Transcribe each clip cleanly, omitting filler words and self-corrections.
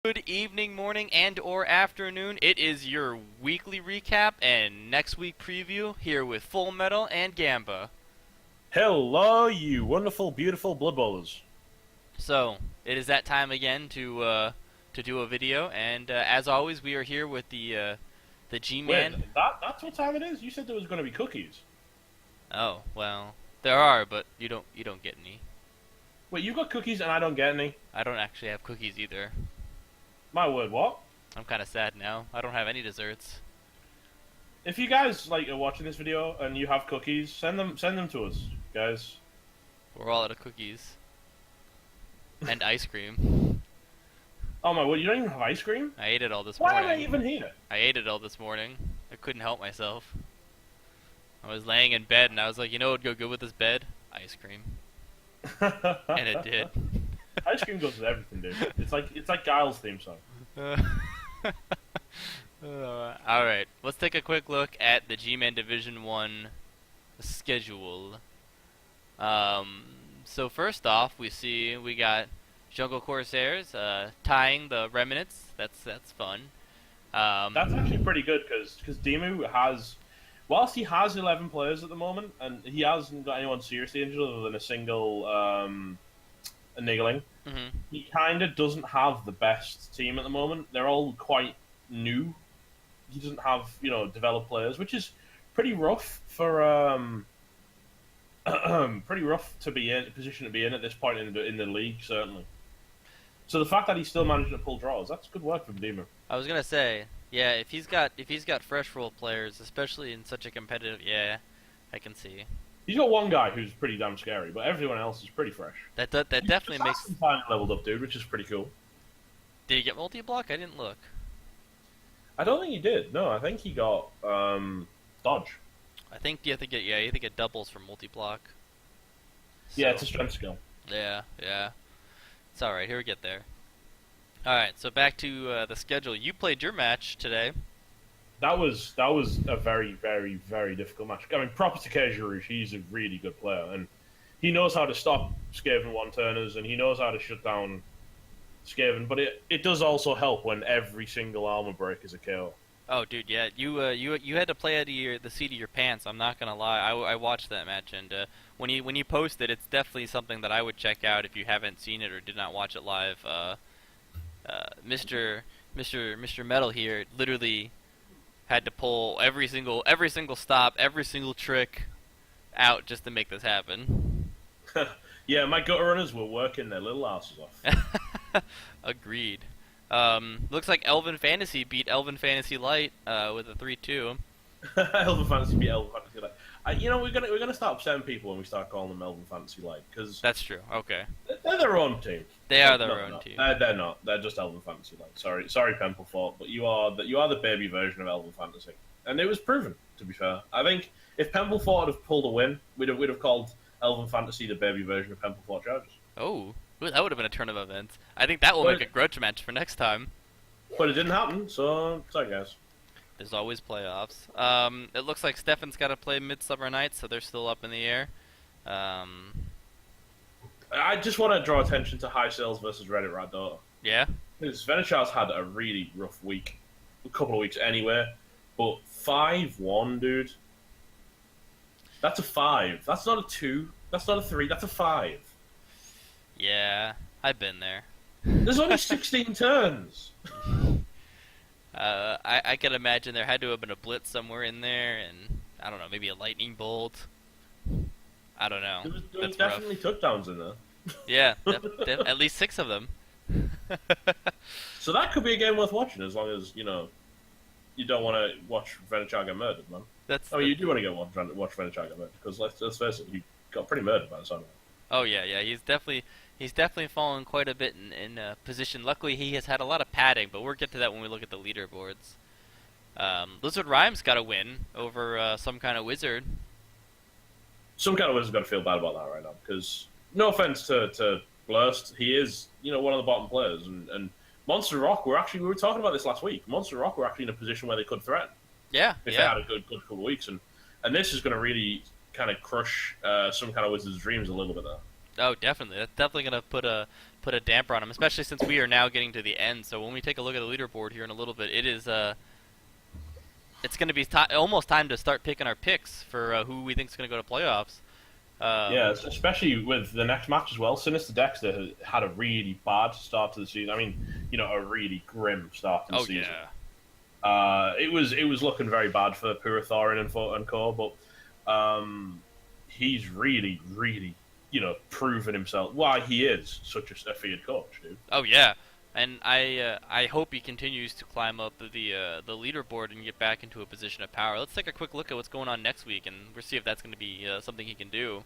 Good evening, morning, and or afternoon. It is your weekly recap and next week preview here with Full Metal and Gamba. Hello, you wonderful, beautiful blood bowlers. So, it is that time again to do a video, and as always, we are here with the Wait, G-Man. that's what time it is? You said there was going to be cookies. Oh, well, there are, but you don't get any. Wait, you got cookies and I don't get any? I don't actually have cookies either. My word, what? I'm kind of sad now. I don't have any desserts. If you guys are watching this video and you have cookies, send them to us, guys. We're all out of cookies and ice cream. Oh my word, you don't even have ice cream? I ate it all this Why am I morning. even here? I ate it all this morning. I couldn't help myself. I was laying in bed and I was like, you know what would go good with this bed? Ice cream. And it did. Ice cream goes with everything, dude. It's like Giles' theme song. Alright, let's take a quick look at the G-Man Division 1 schedule. So first off, we got Jungle Corsairs tying the Remnants. That's fun. That's actually pretty good because Demu has, whilst he has 11 players at the moment and he hasn't got anyone seriously injured other than a single a niggling, mhm. he kind of doesn't have the best team at the moment. They're all quite new. He doesn't have developed players, which is pretty rough for pretty rough to be in position to be in at this point in the league, certainly. So the fact that he's still managing to pull draws, that's good work from Demu. I was gonna say, yeah, if he's got fresh role players, especially in such a competitive, yeah, I can see He's got one guy who's pretty damn scary, but everyone else is pretty fresh. that definitely makes. Assassin finally leveled up, dude, which is pretty cool. Did he get multi-block? I didn't look. I don't think he did. No, I think he got dodge. I think you have to get you have to get doubles for multi-block. Yeah, So, it's a strength skill. yeah. It's all right. Here we get there. All right. So back to the schedule. You played your match today. That was a very, very, very difficult match. I mean, proper to Kejiru, he's a really good player, and he knows how to stop Skaven one-turners, and he knows how to shut down Skaven, but it does also help when every single armor break is a KO. Oh, dude, yeah. You had to play out of the seat of your pants. I'm not gonna lie. I watched that match, and when you post it, it's definitely something that I would check out if you haven't seen it or did not watch it live. Mr. Metal here literally had to pull every single stop, every single trick out just to make this happen. Yeah, my gutter runners were working their little asses off. Agreed. Looks like Elven Fantasy beat Elven Fantasy Light with a 3-2. Elven Fantasy beat Elven Fantasy Light. We're gonna start upsetting people when we start calling them Elven Fantasy Light because That's true. Okay. they're their own team. They are their No, own no, team. they're not. They're just Elven Fantasy Light. Sorry, Pemplefort, but you are the baby version of Elven Fantasy, and it was proven. To be fair, I think if Pemplefort had have pulled a win, we'd have called Elven Fantasy the baby version of Pemplefort Chargers. Oh, ooh, that would have been a turn of events. I think that will But make a grudge match for next time. but it didn't happen. So sorry, guys. There's always playoffs. It looks like Stefan's got to play Midsummer Nights, so they're still up in the air. Um, I just want to draw attention to High Sales versus Reddit Rat Daughter. yeah. Because Venechar's had a really rough week, a couple of weeks anyway. But 5-1, dude. That's a 5. That's not a 2. That's not a 3. That's a 5. Yeah, I've been there. There's only 16 turns. I can imagine there had to have been a blitz somewhere in there, and I don't know, maybe a lightning bolt. I don't know. There was That's rough. definitely touchdowns in there. Yeah, at least 6 of them. So that could be a game worth watching as long as, you don't want to watch Venechar get murdered, man. That's I mean, you do want to watch Venechar get murdered, because let's face it, he got pretty murdered by the time. Oh yeah. He's definitely fallen quite a bit in position. Luckily, he has had a lot of padding, but we'll get to that when we look at the leaderboards. Lizard Rhymes got a win over some kind of wizard. Some kind of wizard's got to feel bad about that right now, because no offense to Blurst, he is one of the bottom players, and Monster Rock we were talking about this last week. Monster Rock were actually in a position where they could threaten Yeah, if they yeah. had a good couple of weeks, and this is going to really kind of crush some kind of wizard's dreams a little bit there. Oh, definitely. That's definitely gonna put a damper on him, especially since we are now getting to the end. So when we take a look at the leaderboard here in a little bit, it's going to be almost time to start picking our picks for who we think is going to go to playoffs. Yeah, especially with the next match as well. Sinister Dexter had a really bad start to the season. I mean, a really grim start to the season. It was looking very bad for Purathorin and co, but he's really, really, proven himself why he is such a feared coach, dude. Oh yeah, and I hope he continues to climb up the leaderboard and get back into a position of power. Let's take a quick look at what's going on next week, and we'll see if that's going to be something he can do.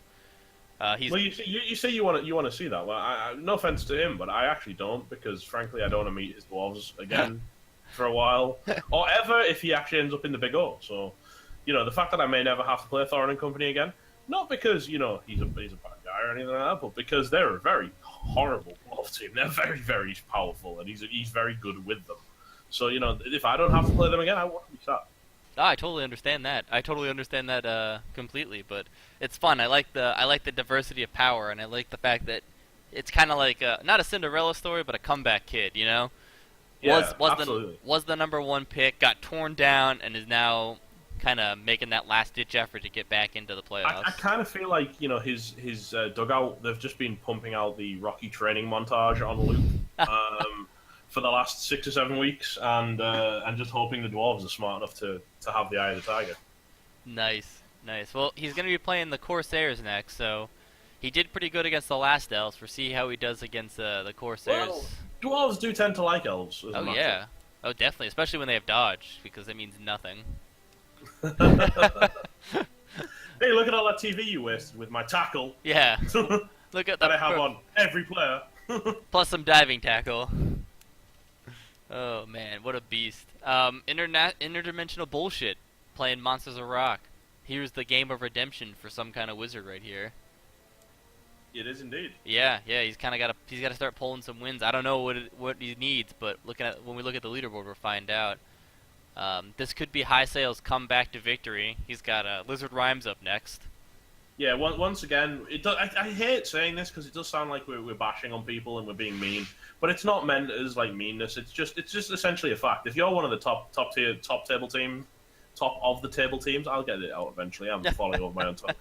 Well, you say you want to see that. Well, no offense to him, but I actually don't, because frankly, I don't want to meet his dwarves again for a while, or ever if he actually ends up in the Big O. So, the fact that I may never have to play Thorin and company again, not because he's a bad guy or anything like that, but because they're a very horrible dwarf team. They're very, very powerful, and he's very good with them. So, if I don't have to play them again, I won't be sad. I totally understand that. Completely. But it's fun. I like the diversity of power, and I like the fact that it's kind of like not a Cinderella story, but a comeback kid. Yeah, absolutely. Was the number one pick, got torn down, and is now kind of making that last ditch effort to get back into the playoffs. I kind of feel like his dugout. They've just been pumping out the Rocky training montage on loop. For the last 6 or 7 weeks, and just hoping the dwarves are smart enough to have the eye of the tiger. Nice. Well, he's going to be playing the Corsairs next, so he did pretty good against the last elves. We'll see how he does against the Corsairs. Well, dwarves do tend to like elves. Oh yeah, definitely, especially when they have dodge, because that means nothing. Hey, look at all that TV you wasted with my tackle. Yeah, look at that I have on every player. Plus some diving tackle. Oh man, what a beast. Interdimensional bullshit playing Monsters of Rock. Here's the game of redemption for some kind of wizard right here. It is indeed. Yeah, he's got to start pulling some wins. I don't know what he needs, but when we look at the leaderboard, we'll find out. This could be High Sail's comeback to victory. He's got Lizard Rhymes up next. Yeah, once again, I hate saying this because it does sound like we're bashing on people and we're being mean, but it's not meant as like meanness. It's just essentially a fact. If you're one of the top of the table teams, I'll get it out eventually. I'm falling over my own tongue.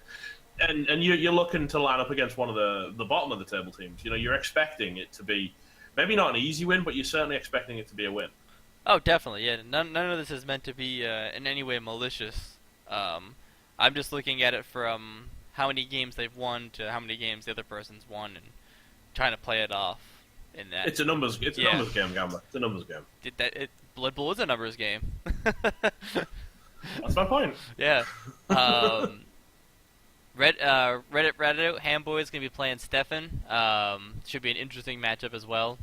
And you're looking to line up against one of the bottom of the table teams. You're expecting it to be maybe not an easy win, but you're certainly expecting it to be a win. Oh, definitely. Yeah, none of this is meant to be in any way malicious. I'm just looking at it from how many games they've won to how many games the other person's won, and trying to play it off in that. It's a numbers game, Gambler. It's a numbers game. Blood Bowl is a numbers game. That's my point. Yeah. Reddit Handboy is gonna be playing Stefan. Should be an interesting matchup as well.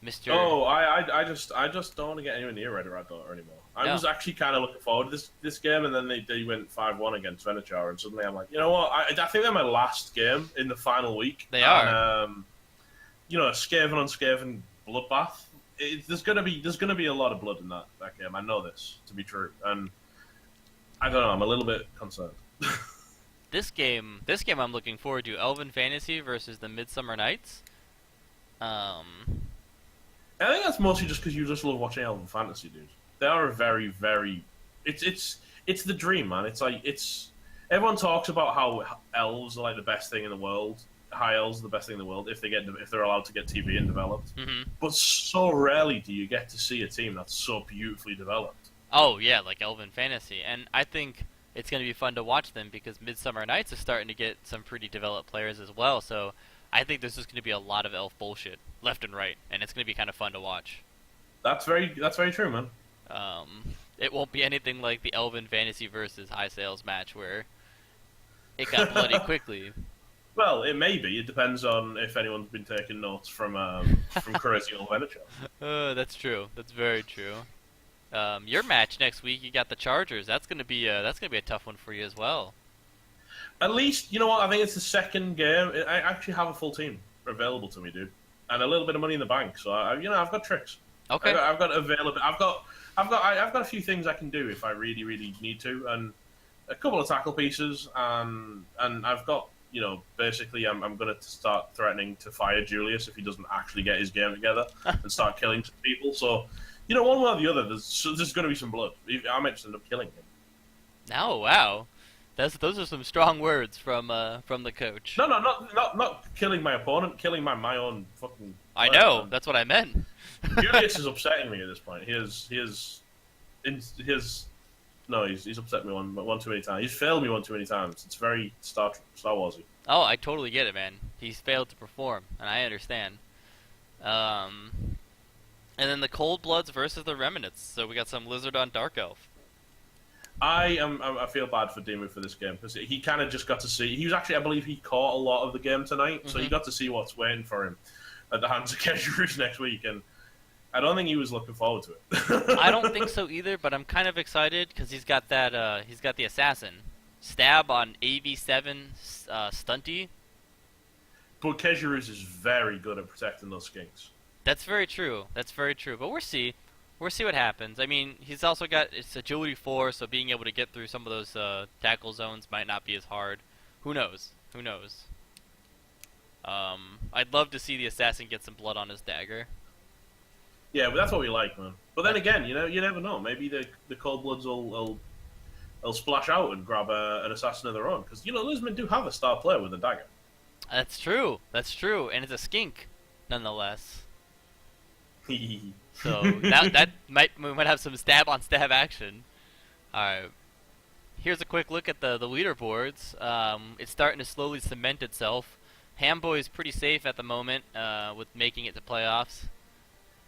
Mr. Oh, I just don't want to get anywhere near Reddit anymore. I was actually kind of looking forward to this game, and then they went 5-1 against Venetia, and suddenly I'm like, you know what? I think they're my last game in the final week. They are. A Skaven on Skaven bloodbath. There's gonna be a lot of blood in that game. I know this to be true, and I don't know. I'm a little bit concerned. This game I'm looking forward to. Elven Fantasy versus the Midsummer Nights. I think that's mostly just because you just love watching Elven Fantasy, dude. They are a very, very... It's the dream, man. Everyone talks about how elves are like the best thing in the world. High elves are the best thing in the world if they're allowed to get TV and developed. Mm-hmm. But so rarely do you get to see a team that's so beautifully developed. Oh yeah, like Elven Fantasy, and I think it's going to be fun to watch them because Midsummer Nights is starting to get some pretty developed players as well. So I think there's just going to be a lot of elf bullshit left and right, and it's going to be kind of fun to watch. That's very true, man. It won't be anything like the Elven Fantasy versus High Sales match where it got bloody quickly. Well, it may be. It depends on if anyone's been taking notes from Crazy Old Venetia. That's true. That's very true. Your match next week, you got the Chargers. That's gonna be a tough one for you as well. At least, you know what? I think it's the second game. I actually have a full team available to me, dude, and a little bit of money in the bank. So I've got tricks. Okay. I've got available. I've got a few things I can do if I really, really need to, and a couple of tackle pieces, and I've got basically I'm going to start threatening to fire Julius if he doesn't actually get his game together and start killing some people. So, one way or the other, there's going to be some blood. I might just end up killing him. Oh wow, those are some strong words from the coach. No, not killing my opponent, killing my own fucking. I know, that's what I meant. Julius is upsetting me at this point. He's upset me one too many times. He's failed me one too many times. It's very Star Warsy. Oh, I totally get it, man. He's failed to perform, and I understand. And then the Cold Bloods versus the Remnants. So we got some Lizard on Dark Elf. I feel bad for Dimu for this game because he kind of just got to see. He was actually, I believe, he caught a lot of the game tonight, so he got to see what's waiting for him at the hands of Keshirush next week, and I don't think he was looking forward to it. I don't think so either, but I'm kind of excited because he's got that. He's got the assassin stab on AV7 Stunty. But Keshirush is very good at protecting those skinks. That's very true. That's very true. But we'll see. We'll see what happens. I mean, he's also got it's agility 4, so being able to get through some of those tackle zones might not be as hard. Who knows? Who knows? I'd love to see the assassin get some blood on his dagger. Yeah, but that's what we like, man. But then again, you never know. Maybe the Cold Bloods will splash out and grab an assassin of their own because Lizmen do have a star player with a dagger. That's true. That's true, and it's a skink, nonetheless. So that we might have some stab on stab action. All right. Here's a quick look at the leaderboards. It's starting to slowly cement itself. Hamboy is pretty safe at the moment with making it to playoffs.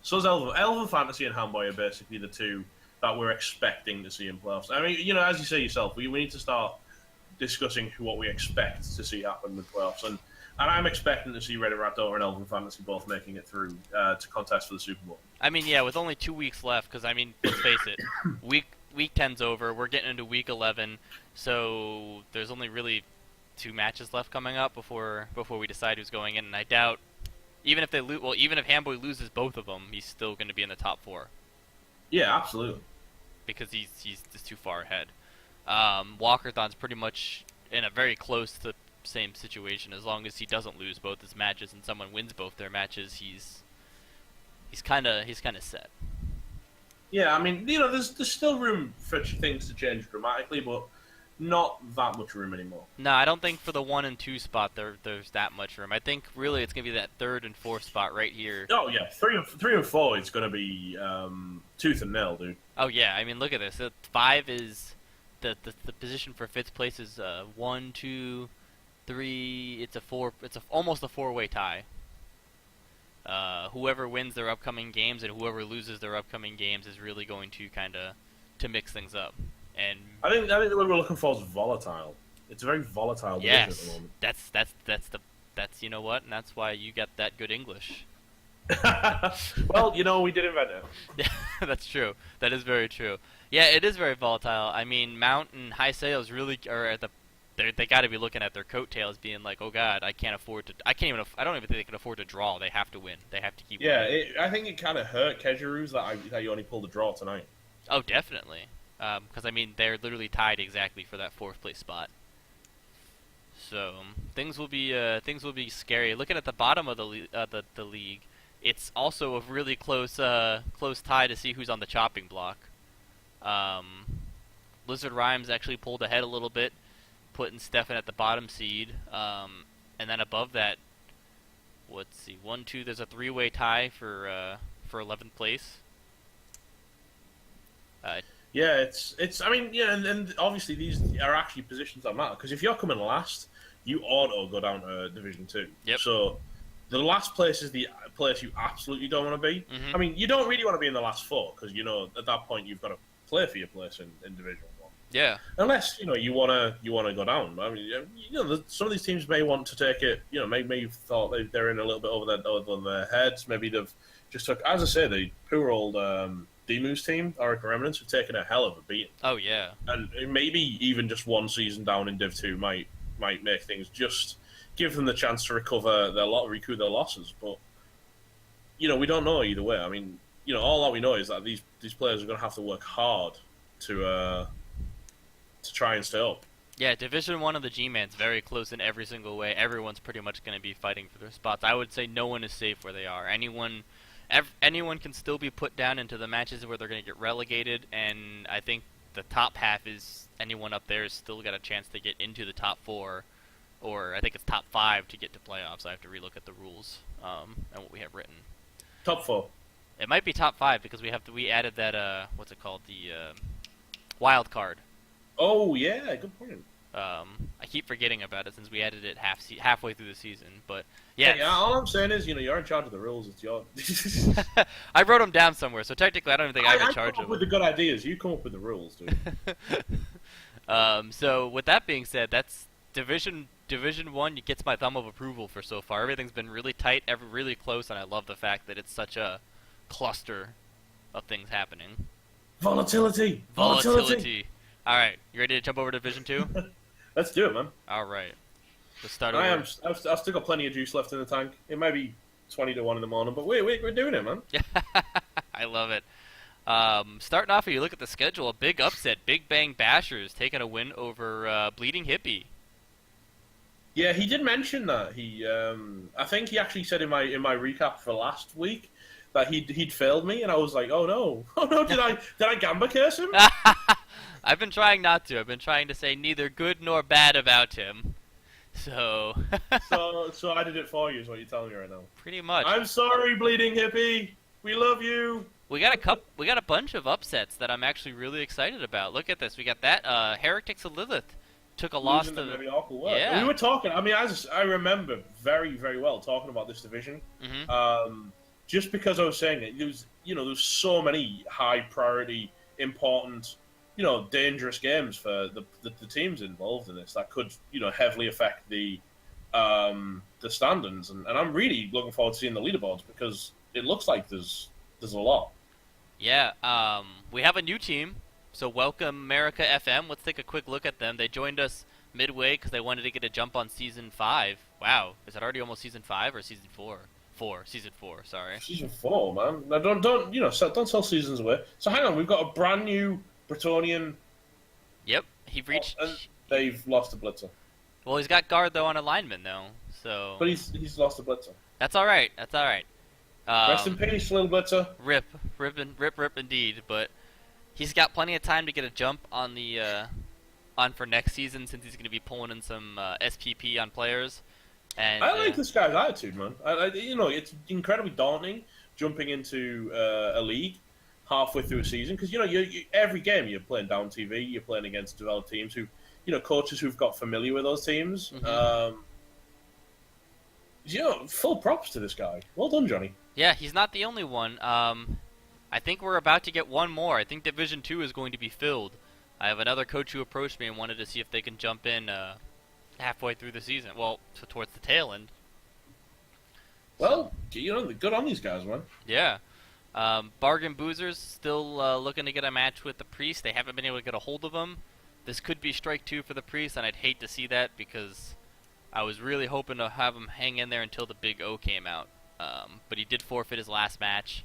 So is Elven. Elven Fantasy and Hamboy are basically the two that we're expecting to see in playoffs. I mean, as you say yourself, we need to start discussing what we expect to see happen with playoffs. And I'm expecting to see Reddit Rat Dota and Elven Fantasy both making it through to contest for the Super Bowl. I mean, yeah, with only 2 weeks left, because, I mean, let's face it, week 10's over, we're getting into week 11, so there's only really 2 matches left coming up before we decide who's going in, and I doubt, even if Hamboy loses both of them, he's still going to be in the top 4. Yeah, absolutely. Because he's just too far ahead. Walkerthon's pretty much in a very close to same situation. As long as he doesn't lose both his matches and someone wins both their matches, he's kind of set. Yeah, I mean, there's still room for things to change dramatically, but not that much room anymore. No, I don't think for the 1 and 2 spot there's that much room. I think really it's gonna be that 3rd and 4th spot right here. Oh yeah, 3 and 4 is gonna be tooth and nail, dude. Oh yeah, I mean look at this. 5 is the position for 5th place is 1, 2, 3. It's a 4. It's almost a 4-way tie. Whoever wins their upcoming games and whoever loses their upcoming games is really going to to mix things up. And I think what we're looking for is volatile. It's a very volatile division at the moment. That's you know what, and that's why you got that good English. Well, we did invent it. Yeah, that's true. That is very true. Yeah, it is very volatile. I mean, Mount and High Sales really are at they got to be looking at their coattails, being like, "Oh God, I don't even think they can afford to draw. They have to win. They have to keep winning." I think it kind of hurt Keshiru's that you only pulled a draw tonight. Oh, definitely. Because I mean, they're literally tied exactly for that 4th place spot. So things will be scary. Looking at the bottom of the league, it's also a really close tie to see who's on the chopping block. Lizard Rhymes actually pulled ahead a little bit, putting Stefan at the bottom seed, and then above that, let's see, 1, 2. There's a 3-way tie for 11th place. Yeah, it's. I mean, yeah, and obviously these are actually positions that matter because if you're coming last, you auto go down to Division 2. Yep. So the last place is the place you absolutely don't want to be. Mm-hmm. I mean, you don't really want to be in the last 4 because at that point you've got to play for your place in Division 1. Yeah. Unless you wanna go down. I mean, some of these teams may want to take it. Maybe you've thought they're in a little bit over their heads. Maybe they've just took, as I say, the poor old Dimu's team, Orica Remnants, have taken a hell of a beating. Oh yeah. And maybe even just one season down in Div 2 might make things, just give them the chance to recoup their losses. But we don't know either way. I mean, all that we know is that these players are going to have to work hard to try and stay up. Yeah, Division One of the G-Man's very close in every single way. Everyone's pretty much going to be fighting for their spots. I would say no one is safe where they are. Anyone can still be put down into the matches where they're going to get relegated, and I think the top half is anyone up there has still got a chance to get into the top four, or I think it's top five to get to playoffs. I have to relook at the rules and what we have written. Top 4. It might be top five because we added that what's it called, the wild card. Oh yeah, good point. I keep forgetting about it since we added it halfway through the season, but yeah. Hey, all I'm saying is, you're in charge of the rules. It's your. I wrote them down somewhere, so technically I don't even think I'm in charge come of up with them. the good ideas. You come up with the rules, dude. So with that being said, that's Division 1 gets my thumb of approval for so far. Everything's been really tight, really close, and I love the fact that it's such a cluster of things happening. Volatility. All right, you ready to jump over to Division 2? Let's do it, man. All right. Let's start I over. am. I've still got plenty of juice left in the tank. It may be 20 to 1 in the morning, but we're doing it, man. I love it. Starting off, if you look at the schedule, a big upset. Big Bang Bashers taking a win over Bleeding Hippie. Yeah, he did mention that. I think he actually said in my recap for last week that he'd failed me, and I was like, oh no, did I Gamba curse him? I've been trying not to. I've been trying to say neither good nor bad about him. So. so I did it for you, is what you're telling me right now. Pretty much. I'm sorry, Bleeding Hippie. We love you. We got a bunch of upsets that I'm actually really excited about. Look at this. We got that Heretics of Lilith took a loss to Yeah. We were talking. I mean, I remember very, very well talking about this division. Mm-hmm. Just because I was saying it, there's so many high priority, important, dangerous games for the teams involved in this that could, heavily affect the standings. And I'm really looking forward to seeing the leaderboards because it looks like there's a lot. Yeah. We have a new team. So welcome America FM. Let's take a quick look at them. They joined us midway because they wanted to get a jump on Season 5. Wow, is it already almost Season 5 or Season 4? Season 4, sorry. Season 4, man. Now, don't sell seasons away. So hang on, we've got a brand new Bretonian. Yep, he reached. And they've lost to Blitzer. Well, he's got guard though on alignment though, so. But he's lost to Blitzer. That's all right. Rest in peace, little Blitzer. Rip indeed. But he's got plenty of time to get a jump on the on for next season since he's going to be pulling in some SPP on players. And I like this guy's attitude, man. It's incredibly daunting jumping into a league halfway through a season because every game you're playing down TV, you're playing against developed teams who, coaches who've got familiar with those teams. Mm-hmm. Full props to this guy. Well done, Johnny. Yeah, he's not the only one. I think we're about to get one more. I think Division 2 is going to be filled. I have another coach who approached me and wanted to see if they can jump in halfway through the season. Well, towards the tail end. Well, good on these guys, man. Yeah. Bargain Boozers still looking to get a match with the Priest. They haven't been able to get a hold of him. This could be strike 2 for the Priest, and I'd hate to see that because I was really hoping to have him hang in there until the Big O came out. But he did forfeit his last match.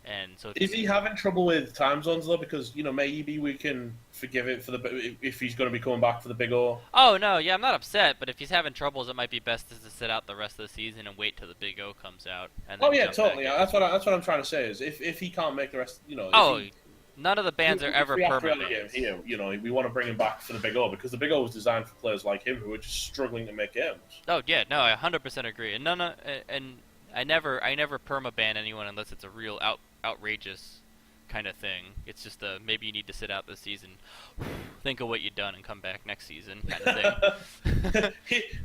And so is he having trouble with time zones though? Because maybe we can forgive it for if he's going to be coming back for the Big O. Oh no, yeah, I'm not upset. But if he's having troubles, it might be best to sit out the rest of the season and wait till the Big O comes out. And then totally. That's what I'm trying to say is if he can't make the rest, none of the bands are ever permanent. Here, we want to bring him back for the Big O because the Big O was designed for players like him who are just struggling to make games. Oh yeah, no, I 100% agree. And I never perma-ban anyone unless it's a real outrageous kind of thing. It's just maybe you need to sit out this season, think of what you've done, and come back next season kind of thing.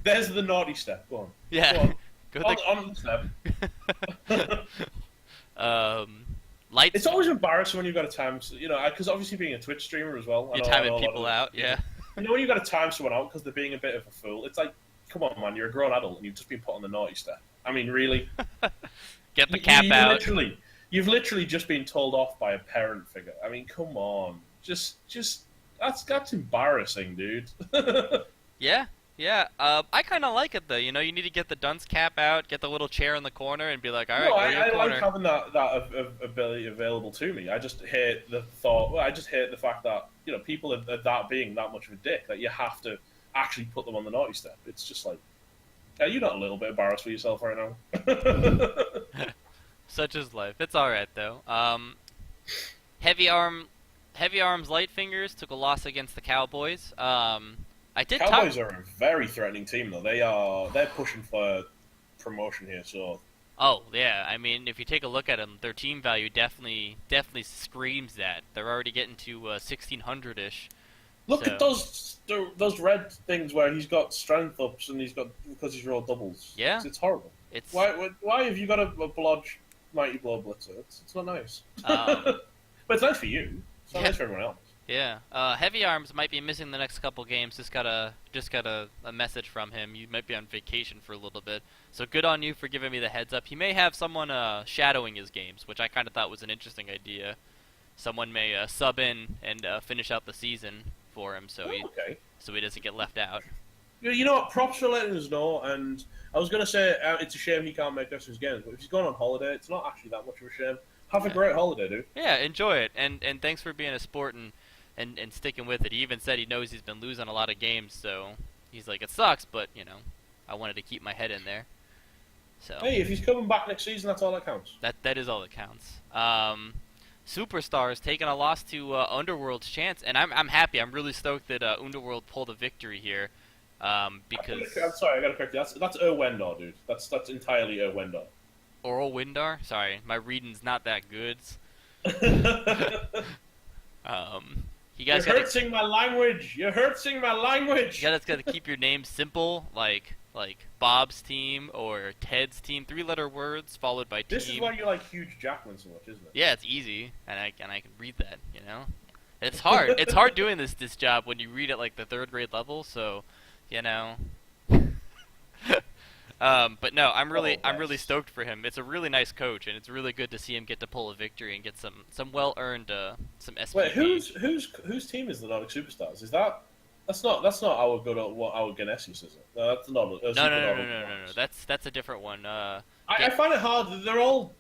There's the naughty step. Go on. Yeah. Go on the step. Lights. It's always embarrassing when you've got a time, because obviously being a Twitch streamer as well. You're timing people out, yeah. When you've got to time someone out because they're being a bit of a fool, it's like, come on, man, you're a grown adult and you've just been put on the naughty step. I mean, really? Get the cap out. You've literally just been told off by a parent figure. I mean, come on. Just that's embarrassing, dude. Yeah. Yeah, I kind of like it though. You know, you need to get the dunce cap out, get the little chair in the corner, and be like, "All No, right, go to your I like corner." having that ability available to me. I just hate the thought. Well, I just hate the fact that people are that being that much of a dick that you have to actually put them on the naughty step. It's just like, are you not a little bit embarrassed for yourself right now? Such is life. It's all right though. Heavy arm, heavy arms, light fingers took a loss against the Cowboys. I did talk. Cowboys are a very threatening team, though. They're pushing for promotion here. So Oh yeah, I mean, if you take a look at them, their team value definitely screams that. They're already getting to 1600-ish. look at So those red things where he's got strength ups and he's got because he's rolled doubles. yeah, It's horrible. it's Why have you got a blodge mighty blow blitzer? It's not nice. um, But it's nice for you. It's not Yeah. nice for everyone else. yeah. Heavy arms might be missing the next couple games. Just got a message from him. You might be on vacation for a little bit. So good on you for giving me the heads up. He may have someone shadowing his games, which I kind of thought was an interesting idea. Someone may sub in and finish out the season for him, so Okay. he doesn't get left out. You know what? Props for letting us know. And I was going to say it's a shame he can't make us his games, but if he's going on holiday, it's not actually that much of a shame. Have a Yeah. great holiday, dude. Yeah, enjoy it, and thanks for being a sport and sticking with it. He even said he knows he's been losing a lot of games, so he's like, it sucks, but I wanted to keep my head in there. So Hey, if he's coming back next season, that's all that counts. that is all that counts. Superstars taking a loss to Underworld's chance, and I'm happy. I'm really stoked that Underworld pulled a victory here, because I'm sorry, I gotta correct you. That's Erwendor, dude. That's entirely Erwendor. Oral Windar. Sorry, my reading's not that good. You You're guys got to hurting my language. You're hurting my language. you guys got to keep your name simple, like Bob's team or Ted's team. 3-letter words followed by team. This is why you like Hugh Jackman so much, isn't it? Yeah, it's easy, and I can read that. It's hard. It's hard doing this job when you read at like the 3rd grade level. So, you know. But no, I'm really stoked for him. It's a really nice coach, and it's really good to see him get to pull a victory and get some well-earned some SPP. Wait, whose team is the Nordic Superstars? That's not our good old what our Genesis, is it? No, that's not. No. That's a different one. I find it hard. They're all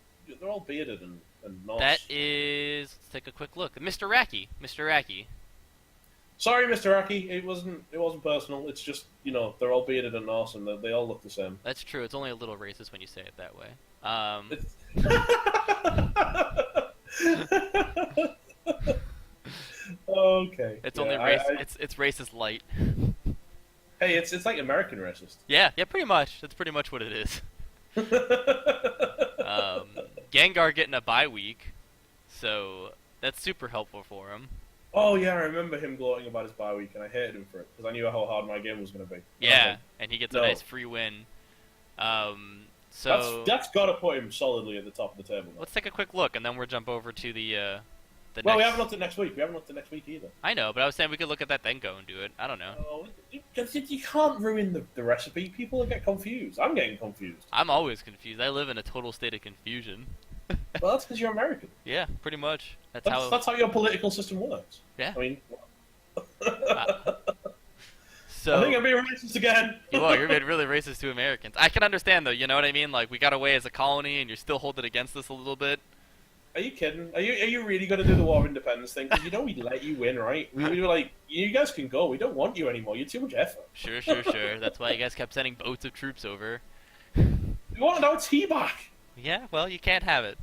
bearded and Norse. That is. Let's take a quick look. Mr. Raki. Sorry, Mr. Aki. It wasn't personal. It's just they're all bearded and Norse, and they all look the same. That's true. It's only a little racist when you say it that way. Okay. It's yeah, only it's racist light. Hey, it's like American racist. Yeah, pretty much. That's pretty much what it is. Gengar getting a bye week, so that's super helpful for him. Oh yeah, I remember him gloating about his bye week, and I hated him for it because I knew how hard my game was going to be. Yeah, and he gets a no. nice free win. So that's got to put him solidly at the top of the table. let's take a quick look, and then we'll jump over to the Well, next. we haven't looked at next week. We haven't looked at next week either. I know, but I was saying we could look at that then go and do it. I don't know. Oh, you can't ruin the recipe. People will get confused. I'm getting confused. I'm always confused. I live in a total state of confusion. Well, that's because you're American. Yeah, pretty much. That's how. That's how your political system works. Yeah. I mean, So I think I'm being racist again. you're being really racist to Americans. I can understand though. You know what I mean? Like we got away as a colony, and you're still holding against us a little bit. Are you kidding? Are you really going to do the War of Independence thing? Because we let you win, right? We were like, you guys can go. We don't want you anymore. You're too much effort. Sure. That's why you guys kept sending boats of troops over. We wanted our tea back. Yeah, well, you can't have it.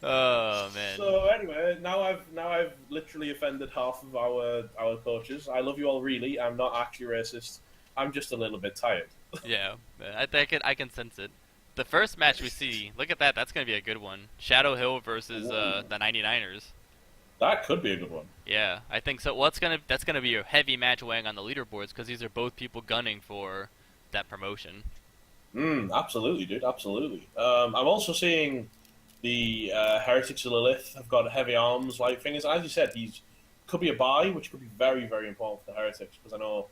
Oh man. So anyway, now I've literally offended half of our coaches. I love you all, really. I'm not actually racist. I'm just a little bit tired. Yeah, I can sense it. The first match we see, look at that. That's gonna be a good one. Shadow Hill versus the 99ers. That could be a good one. Yeah, I think so. Well, that's gonna be a heavy match weighing on the leaderboards because these are both people gunning for that promotion. Absolutely, dude. Absolutely. I'm also seeing the Heretics of Lilith have got heavy arms, light fingers. As you said, could be a buy, which could be very, very important for the Heretics because I know,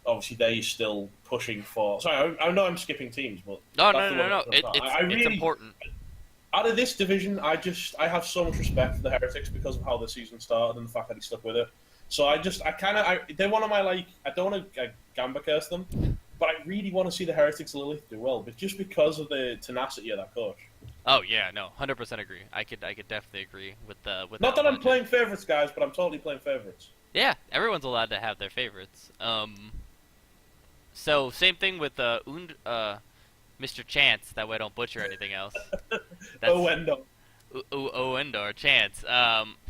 obviously, they're still pushing for. Sorry, I know I'm skipping teams, but No. it's important. Out of this division, I have so much respect for the Heretics because of how the season started and the fact that he stuck with it. So they're one of my like. I don't want to gamba curse them, but I really want to see the Heretics Lilith do well, but just because of the tenacity of that coach. Oh yeah, no, 100% agree. I could definitely agree with Not that I'm logic. playing favorites, guys, but I'm totally playing favorites. Yeah, everyone's allowed to have their favorites. So same thing with Mr. Chance. That way I don't butcher anything else. That's Owendo. Oendor Chance.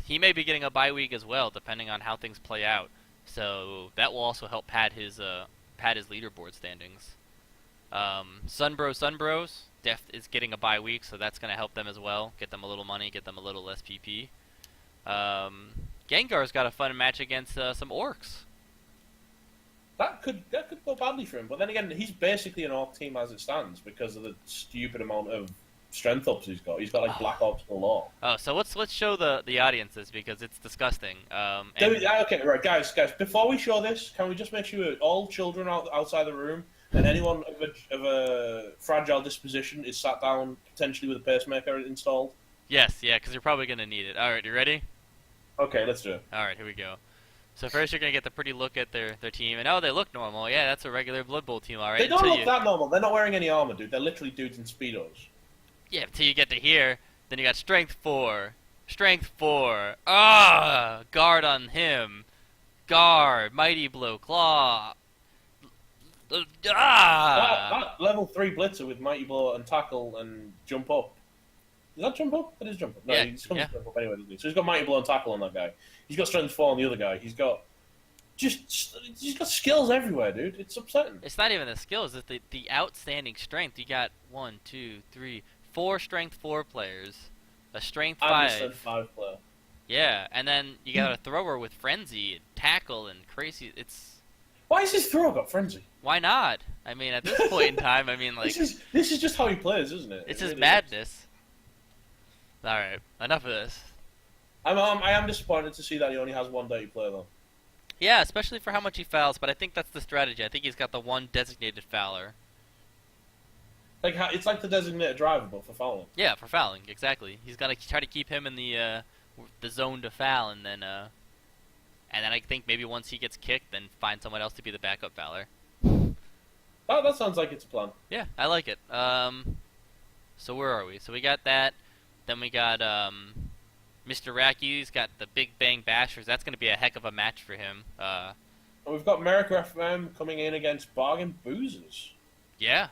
He may be getting a bye week as well, depending on how things play out. So that will also help pad his leaderboard standings. Sunbros Def is getting a bye week, so that's gonna help them as well. Get them a little money, get them a little less PP. Gengar's got a fun match against some orcs. That could go badly for him, but then again, he's basically an Orc team as it stands because of the stupid amount of strength ups he's got. He's got like Black Ops galore. Oh, so let's show the audience this because it's disgusting. Okay, right, guys, before we show this, can we just make sure all children outside the room and anyone of a fragile disposition is sat down, potentially with a pacemaker installed? Yes, yeah, because you're probably gonna need it. All right, you ready? Okay, let's do it. All right, here we go. So first you're gonna get the pretty look at their team, and oh, they look normal. Yeah, that's a regular Blood Bowl team, all right. They don't look that normal. They're not wearing any armor, dude. They're literally dudes in speedos. Yeah, until you get to here, then you got Strength 4. Strength 4. Ah! Guard on him. Guard. Mighty Blow. Claw. That level 3 blitzer with Mighty Blow and Tackle and Jump Up. Is that Jump Up? That is Jump Up. No, Yeah, he's coming yeah. to Jump Up anyway, doesn't he? So he's got Mighty Blow and Tackle on that guy. He's got Strength 4 on the other guy. He's got skills everywhere, dude. It's upsetting. It's not even the skills, it's the outstanding strength. You got 1, 2, 3, 4 Strength 4 players. A Strength I'm 5. a Strength 5 player. Yeah, and then you got a thrower with Frenzy, and Tackle, and Crazy. It's... Why has his throw got Frenzy? Why not? I mean, at this point in time, I mean, like... This is just how he plays, isn't it? It's It his really madness. Alright, enough of this. I am disappointed to see that he only has one dirty player, though. Yeah, especially for how much he fouls, but I think that's the strategy. I think he's got the one designated fouler. Like it's like the designated driver, but for fouling. Yeah, for fouling, exactly. He's got to try to keep him in the zone to foul, and then I think maybe once he gets kicked, then find someone else to be the backup fouler. That sounds like it's a plan. Yeah, I like it. So where are we? So we got that. Then we got Mr. Racky's got the Big Bang Bashers. That's going to be a heck of a match for him. And we've got America FM coming in against Bargain Boozers. Yeah,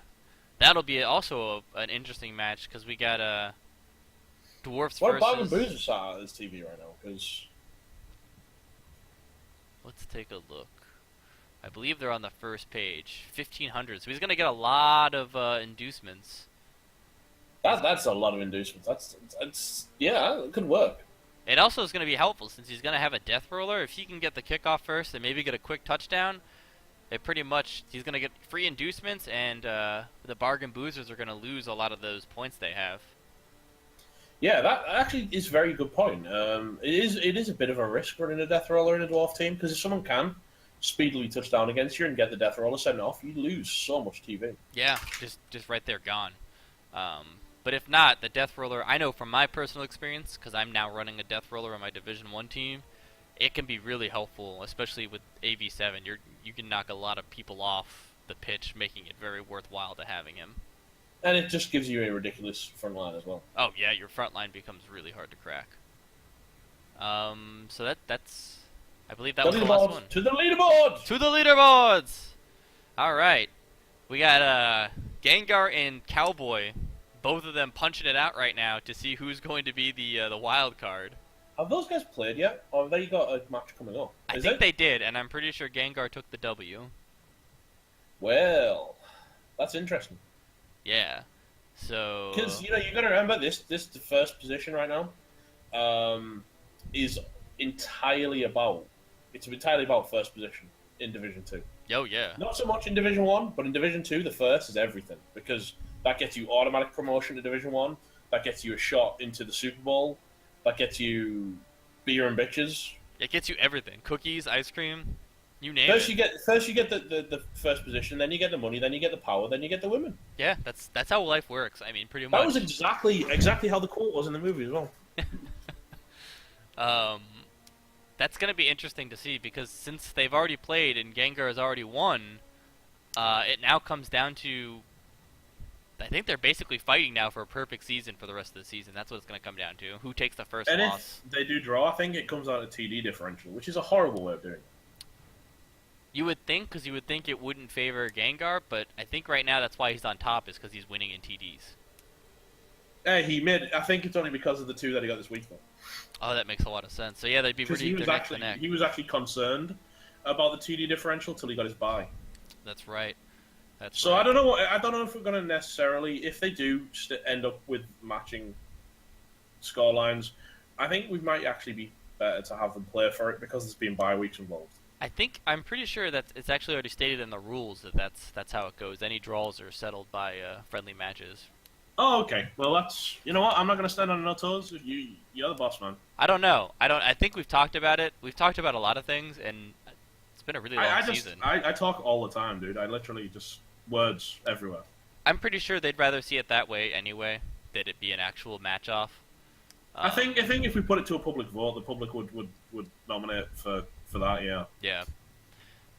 that'll be also an interesting match because we got Dwarfs What versus... are Bargain Boozers at this TV right now? Because let's take a look. I believe they're on the first page, 1500. So he's going to get a lot of inducements. that's a lot of inducements. That's yeah, it could work. It also is going to be helpful since he's going to have a death roller. If he can get the kickoff first and maybe get a quick touchdown, it pretty much he's going to get free inducements, and the Bargain Boozers are going to lose a lot of those points they have. Yeah, that actually is a very good point. It is a bit of a risk running a death roller in a dwarf team because if someone can speedily touch down against you and get the death roller sent off, you lose so much TV. Yeah, just right there, gone. But if not, the death roller, I know from my personal experience, because I'm now running a death roller on my Division 1 team, it can be really helpful, especially with AV7. You can knock a lot of people off the pitch, making it very worthwhile to having him. And it just gives you a ridiculous front line as well. Oh yeah, your front line becomes really hard to crack. So that's, I believe that was the last one. To the leaderboard! To the leaderboards! Alright. We got Gengar and Cowboy. Both of them punching it out right now to see who's going to be the wild card. Have those guys played yet? Or have they got a match coming up? I think they did, and I'm pretty sure Gengar took the W. Well, that's interesting. Yeah. So... Because, you got to remember, the first position right now is entirely about... It's entirely about first position in Division 2. Oh, yeah. Not so much in Division 1, but in Division 2, the first is everything. Because that gets you automatic promotion to Division 1. That gets you a shot into the Super Bowl. That gets you beer and bitches. It gets you everything. Cookies, ice cream, you name First it. you get the first position, then you get the money, then you get the power, then you get the women. Yeah, that's how life works. I mean, pretty much. That was exactly how the quote was in the movie as well. That's going to be interesting to see because since they've already played and Gengar has already won, it now comes down to. I think they're basically fighting now for a perfect season for the rest of the season. That's what it's going to come down to. Who takes the first And loss? if they do draw, I think it comes out of TD differential, which is a horrible way of doing it. You would think, because you would think it wouldn't favor Gengar, but I think right now that's why he's on top, is because he's winning in TDs. Hey, I think it's only because of the 2 that he got this week, though. Oh, that makes a lot of sense. So yeah, they'd be pretty neck to neck. He was actually concerned about the TD differential till he got his bye. That's right. That's so right. I don't know. I don't know if we're going to necessarily, if they do end up with matching score lines, I think we might actually be better to have them play for it because there's been bye weeks involved. I'm pretty sure that it's actually already stated in the rules that that's how it goes. Any draws are settled by friendly matches. Oh, okay. Well, you know what? I'm not going to stand on no toes. You're the boss, man. I don't know. I think we've talked about it. We've talked about a lot of things, and it's been a really long season. I talk all the time, dude. I literally just words everywhere. I'm pretty sure they'd rather see it that way anyway. That it be an actual match off. I think if we put it to a public vote, the public would nominate for that. Yeah. Yeah.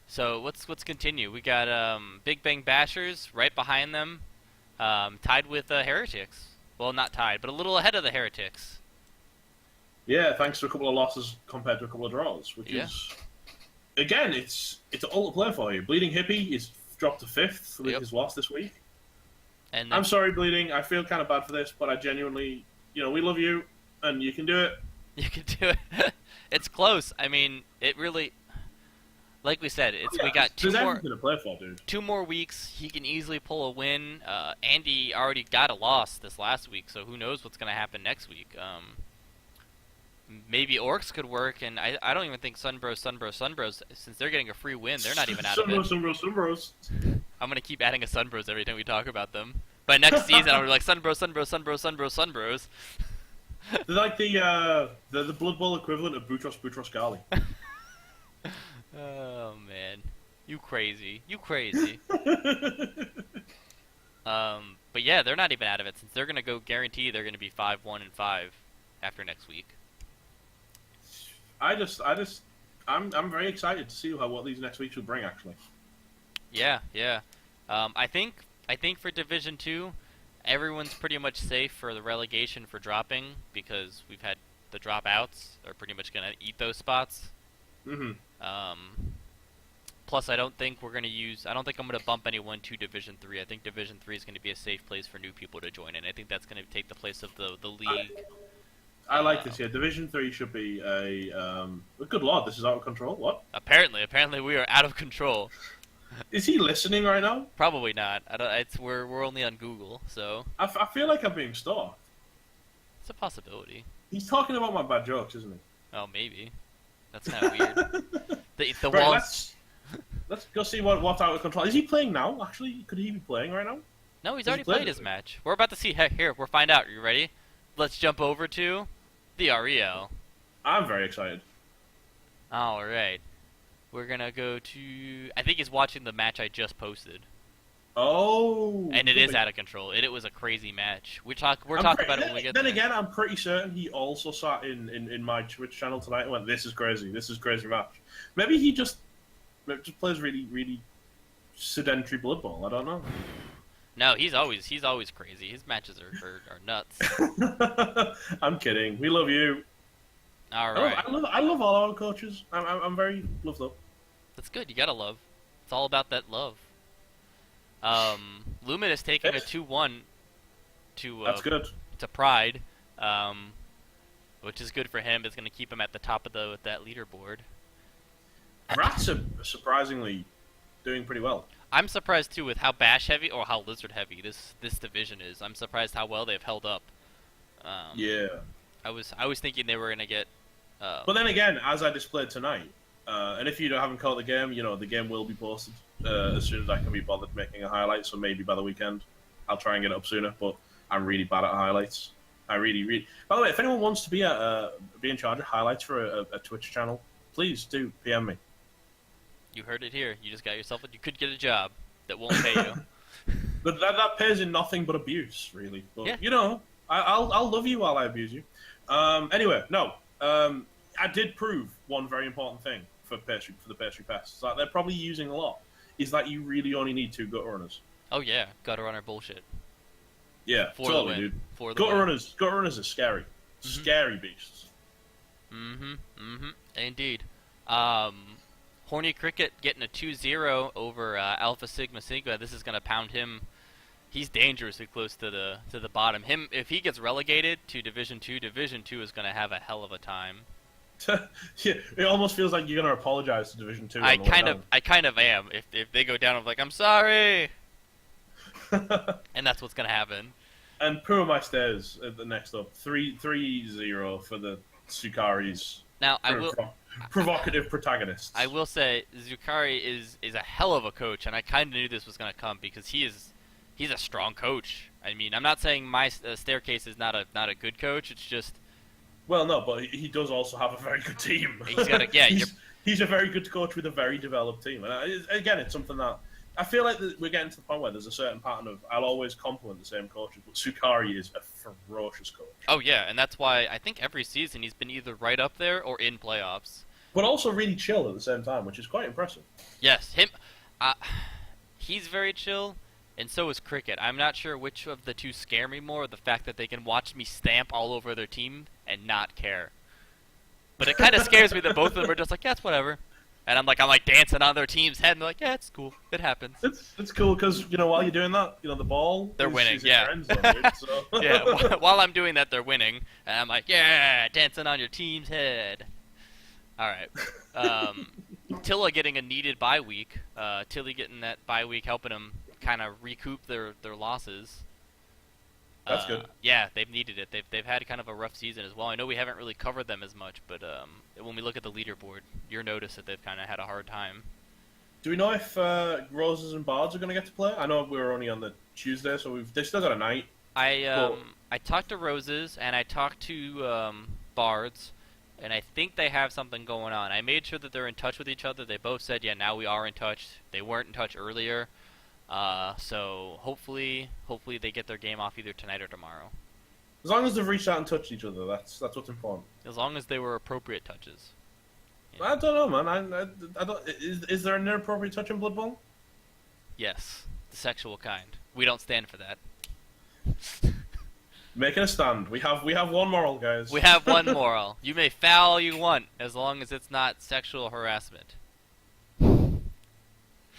So let's continue. We got Big Bang Bashers right behind them, tied with Heretics. Well, not tied, but a little ahead of the Heretics. Yeah, thanks to a couple of losses compared to a couple of draws, which is again, it's all to play for you. Bleeding Hippie is dropped to 5th with his loss this week. And I'm sorry, Bleeding. I feel kind of bad for this, but I genuinely, we love you, and you can do it. You can do it. It's close. I mean, it really, like we said, we got two more weeks. He can easily pull a win. Andy already got a loss this last week, so who knows what's going to happen next week. Maybe Orcs could work, and I don't even think Sunbros, since they're getting a free win, they're not even out of it. Sunbros. I'm going to keep adding a Sunbros every time we talk about them. By next season, I'll be like, Sunbros. They're like the Blood Bowl equivalent of Boutros Ghali. Oh, man. You crazy. But yeah, they're not even out of it, since they're going to go guarantee they're going to be 5-1-5 after next week. I'm very excited to see what these next weeks will bring, actually. Yeah. I think for Division 2, everyone's pretty much safe for the relegation for dropping, because we've had the dropouts are pretty much going to eat those spots. Mm-hmm. Plus, I don't think I'm going to bump anyone to Division 3. I think Division 3 is going to be a safe place for new people to join in. I think that's going to take the place of the league. I like this here. Division 3 should be good lord, this is out of control. What? Apparently we are out of control. Is he listening right now? Probably not. We're only on Google, so. I feel like I'm being stalked. It's a possibility. He's talking about my bad jokes, isn't he? Oh, maybe. That's kind of weird. the right, walls. Let's go see what's out of control. Is he playing now? Actually, could he be playing right now? No, he's already played his match. We're about to see. Here, we'll find out. Are you ready? Let's jump over to the REL. I'm very excited. All right. We're going to go to... I think he's watching the match I just posted. Oh. And it is out of control. It was a crazy match. We're talking about it when we get there. Then again, I'm pretty certain he also sat in my Twitch channel tonight and went, this is crazy match. Maybe he just plays really, really sedentary Blood Bowl. I don't know. No, he's always crazy. His matches are nuts. I'm kidding. We love you. All right. I love all our coaches. I'm very loved up. That's good. You gotta love. It's all about that love. Lumen is taking a 2-1 to that's good. To Pride, which is good for him. It's going to keep him at the top of that leaderboard. Rats are surprisingly doing pretty well. I'm surprised too with how Bash heavy or how Lizard heavy this division is. I'm surprised how well they've held up. Yeah. I was thinking they were going to get. But then again, as I displayed tonight, and if you haven't caught the game, the game will be posted as soon as I can be bothered making a highlight. So maybe by the weekend, I'll try and get it up sooner. But I'm really bad at highlights. I really. By the way, if anyone wants to be in charge of highlights for a Twitch channel, please do PM me. You heard it here. You just got yourself. You could get a job that won't pay you. But that pays in nothing but abuse, really. But, yeah. I'll love you while I abuse you. Anyway, no. I did prove one very important thing for the pastry pests that they're probably using a lot is that you really only need 2 gut runners. Oh yeah, gutter runner bullshit. Yeah, For the totally, win. dude. For the Gut win. runners are scary, scary beasts. Indeed. Horny Cricket getting a 2-0 over Alpha Sigma Sigma. This is gonna pound him. He's dangerously close to the bottom. Him, if he gets relegated to Division 2, Division 2 is gonna have a hell of a time. Yeah, it almost feels like you're gonna apologize to Division 2. I kind of am. If they go down, I'm like, I'm sorry, and that's what's gonna happen. And poor my stairs at the next up. 3-0 for the Sukaris. Now I will. Provocative protagonists. I will say Zukari is a hell of a coach, and I kind of knew this was going to come because he's a strong coach. I mean, I'm not saying my staircase is not a good coach. It's just well, no, but he does also have a very good team. he's got a he's a very good coach with a very developed team, and again, it's something that I feel like we're getting to the point where there's a certain pattern of I'll always compliment the same coaches, but Sukari is a ferocious coach. Oh yeah, and that's why I think every season he's been either right up there or in playoffs. But also really chill at the same time, which is quite impressive. Yes, he's very chill, and so is Cricket. I'm not sure which of the two scare me more, the fact that they can watch me stamp all over their team and not care. But it kind of scares me that both of them are just like, yeah, it's whatever. And I'm like dancing on their team's head, and they're like, yeah, it's cool. It happens. It's cool, because, while you're doing that, the ball... They're winning, is yeah. in your end zone, dude, so. Yeah, while I'm doing that, they're winning. And I'm like, yeah, dancing on your team's head. All right. Tilla getting a needed bye week. Tilly getting that bye week, helping them kind of recoup their losses. That's good. Yeah, they've needed it. They've had kind of a rough season as well. I know we haven't really covered them as much, but when we look at the leaderboard, you'll notice that they've kind of had a hard time. Do we know if Roses and Bards are going to get to play? I know we're only on the Tuesday, so they still got a night. I talked to Roses and I talked to Bards, and I think they have something going on. I made sure that they're in touch with each other. They both said, yeah, now we are in touch. They weren't in touch earlier. So hopefully they get their game off either tonight or tomorrow. As long as they've reached out and touched each other, that's what's important. As long as they were appropriate touches. Yeah. I don't know, man. I don't. Is there an inappropriate touch in Blood Bowl? Yes, the sexual kind. We don't stand for that. Making a stand. We have one moral, guys. We have one moral. You may foul all you want, as long as it's not sexual harassment.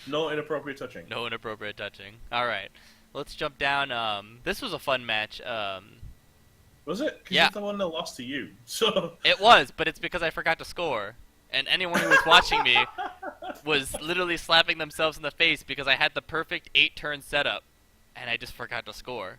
No inappropriate touching. No inappropriate touching. All right, let's jump down. This was a fun match. Was it? 'Cause yeah. it's the one that lost to you. So it was, but it's because I forgot to score. And anyone who was watching me was literally slapping themselves in the face because I had the perfect 8-turn setup, and I just forgot to score.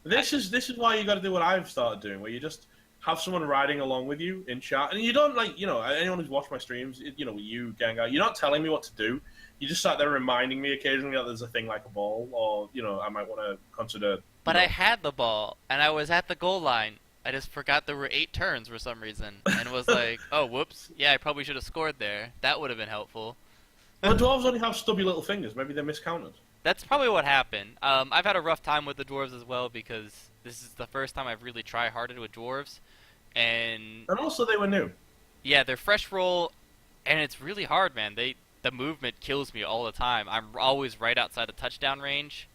This is why you got to do what I've started doing, where you just have someone riding along with you in chat, and you don't anyone who's watched my streams, you Gengar, you're not telling me what to do. You just sat there reminding me occasionally that there's a thing like a ball, or I might want to consider. But I had the ball, and I was at the goal line. I just forgot there were 8 turns for some reason, and was like, oh, whoops. Yeah, I probably should have scored there. That would have been helpful. Well, dwarves only have stubby little fingers. Maybe they miscounted. That's probably what happened. I've had a rough time with the dwarves as well because this is the first time I've really try-harded with dwarves, and also they were new. Yeah, they're fresh roll, and it's really hard, man. The movement kills me all the time. I'm always right outside the touchdown range.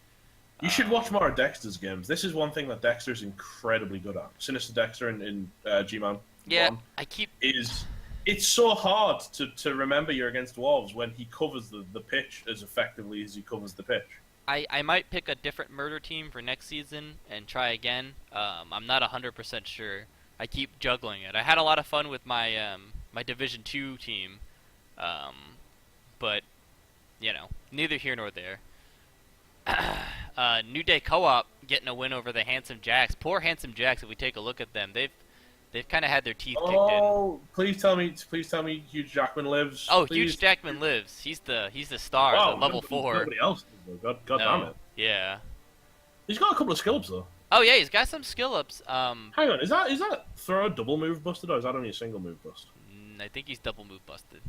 You should watch more of Dexter's games. This is one thing that Dexter's incredibly good at. Sinister Dexter in G-Man. Yeah, 1 It's so hard to remember you're against dwarves when he covers the pitch as effectively as he covers the pitch. I might pick a different murder team for next season and try again. I'm not 100% sure. I keep juggling it. I had a lot of fun with my my Division 2 team, but neither here nor there. New Day Co-op getting a win over the Handsome Jacks. Poor Handsome Jacks. If we take a look at them, they've kind of had their teeth kicked in. Oh, please tell me, Hugh Jackman lives. Oh, please. Hugh Jackman lives. He's the star. Wow, the level 4. Nobody else. God damn it. Yeah. He's got a couple of skill ups though. Oh yeah, he's got some skill ups. Hang on, is that throw a double move busted or is that only a single move bust? I think he's double move busted.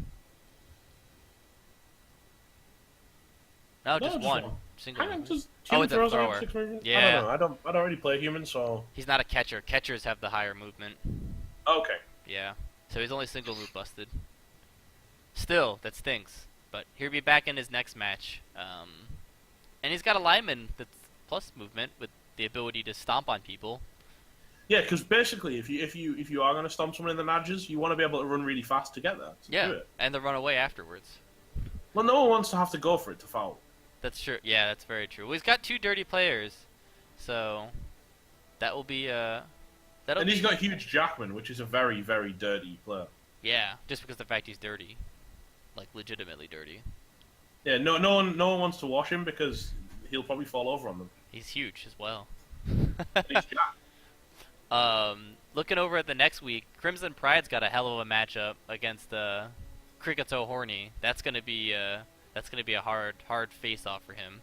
No, just one. Single Hang on, move. just Oh, it's a throws thrower. 6 movement? Yeah. I don't know. I don't really play human, so He's not a catcher. Catchers have the higher movement. okay. Yeah. So he's only single move busted. Still, that stinks. But he'll be back in his next match. And he's got a lineman that's plus movement with the ability to stomp on people. Yeah, because basically, if you are going to stomp someone in the matches, you want to be able to run really fast to get there. To Yeah, do it. and the run away afterwards. Well, no one wants to have to go for it to foul. That's true. Yeah, that's very true. Well, he's got 2 dirty players, so that will be that'll And he's be, got Huge Jackman, which is a very, very dirty player. yeah, just because of the fact he's dirty, like legitimately dirty. Yeah, no one wants to wash him because he'll probably fall over on them. He's huge as well. And he's Jack. Looking over at the next week, Crimson Pride's got a hell of a matchup against Cricketso Horny. That's gonna be a hard face off for him.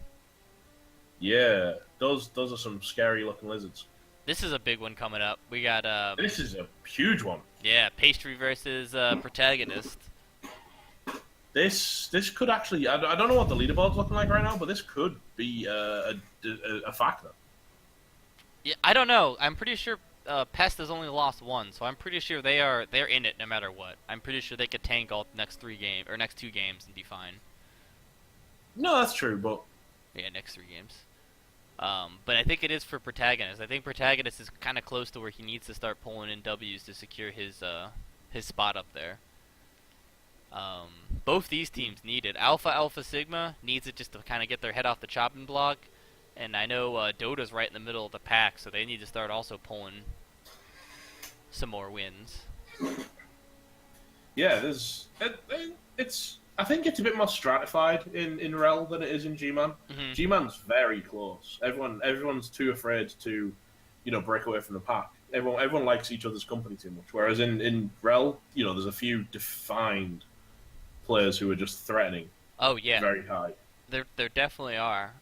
Yeah, those are some scary looking lizards. This is a big one coming up. We got This is a huge one. yeah, Pastry versus Protagonist. This could actually. I don't know what the leaderboard's looking like right now, but this could be a factor. Yeah, I don't know. I'm pretty sure Pest has only lost 1, so I'm pretty sure they're in it no matter what. I'm pretty sure they could tank all next 2 games and be fine. No, that's true, but Yeah, next 3 games. But I think it is for Protagonist. I think Protagonist is kind of close to where he needs to start pulling in W's to secure his spot up there. Both these teams need it. Alpha Sigma needs it just to kind of get their head off the chopping block, and I know Dota's right in the middle of the pack, so they need to start also pulling some more wins. yeah, it's. I think it's a bit more stratified in Rel than it is in G-Man. Mm-hmm. G-Man's very close. Everyone's too afraid to, break away from the pack. Everyone likes each other's company too much. Whereas in Rel, there's a few defined players who are just threatening. Oh yeah, Very high. there definitely are.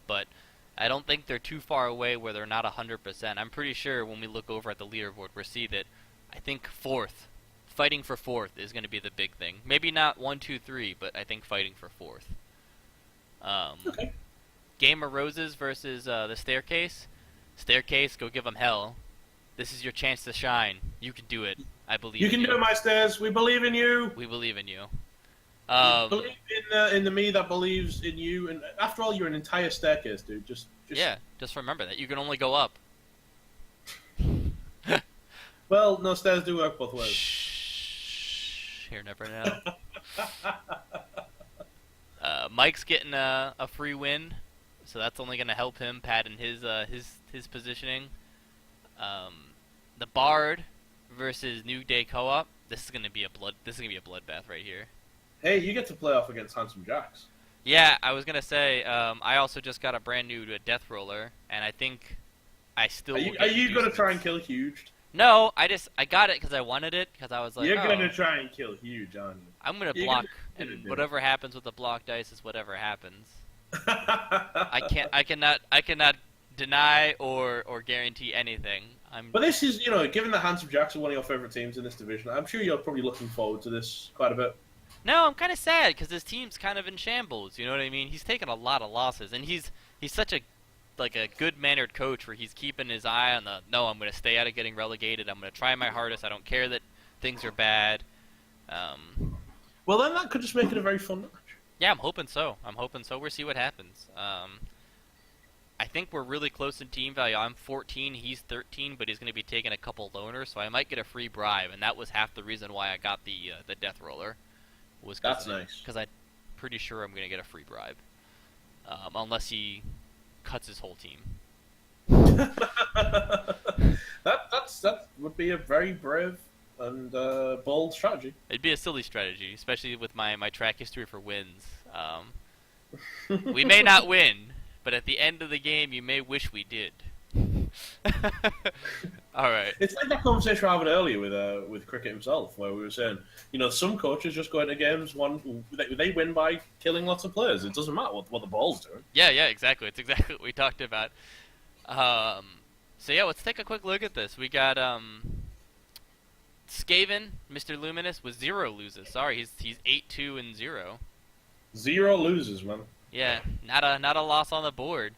But I don't think they're too far away where they're not 100%. I'm pretty sure when we look over at the leaderboard, we'll see that I think fighting for 4th is going to be the big thing. Maybe not 1, 2, 3, but I think fighting for 4th. Okay. Game of Roses versus the Staircase. Staircase, go give them hell. This is your chance to shine. You can do it. I believe You in can you. do it, my stairs. We believe in you. We believe in you. Believe in the me that believes in you. And after all, you're an entire staircase, dude. Just Yeah, just remember that. You can only go up. Well, no, stairs do work both ways. Shh. Here, never know. Mike's getting a free win, so that's only going to help him pad in his positioning. The Bard versus New Day Co-op. This is going to be a bloodbath right here. Hey, you get to play off against Handsome Jacks. Yeah, I was going to say I also just got a brand new Death Roller, and I think I still. Are you going to try and kill Huge? No, I got it because I wanted it because I was like, You're oh, going to try and kill Huge, aren't you? I'm gonna You're block, gonna and do it. whatever happens with the block dice is whatever happens. I cannot deny or guarantee anything. But this is, given that Handsome Jacks are one of your favorite teams in this division, I'm sure you're probably looking forward to this quite a bit. No, I'm kind of sad because his team's kind of in shambles. You know what I mean? He's taken a lot of losses, and he's such a good-mannered coach where he's keeping his eye on no, I'm gonna stay out of getting relegated. I'm gonna try my hardest. I don't care that things are bad. Well, then that could just make it a very fun match. Yeah, I'm hoping so. We'll see what happens. I think we're really close in team value. I'm 14, he's 13, but he's going to be taking a couple loners, so I might get a free bribe, and that was half the reason why I got the Death Roller. That's nice. Because I'm pretty sure I'm going to get a free bribe, unless he cuts his whole team. that would be a very brave and bold strategy. It'd be a silly strategy, especially with my track history for wins. We may not win, but at the end of the game, you may wish we did. All right. It's like that conversation I had earlier with Cricket himself, where we were saying, some coaches just go into games they win by killing lots of players. It doesn't matter what the ball's doing. Yeah, exactly. It's exactly what we talked about. So yeah, let's take a quick look at this. We got Skaven, Mr. Luminous, with 0 loses. Sorry, he's 8-2-0. 0 losers, man. Yeah, not a loss on the board.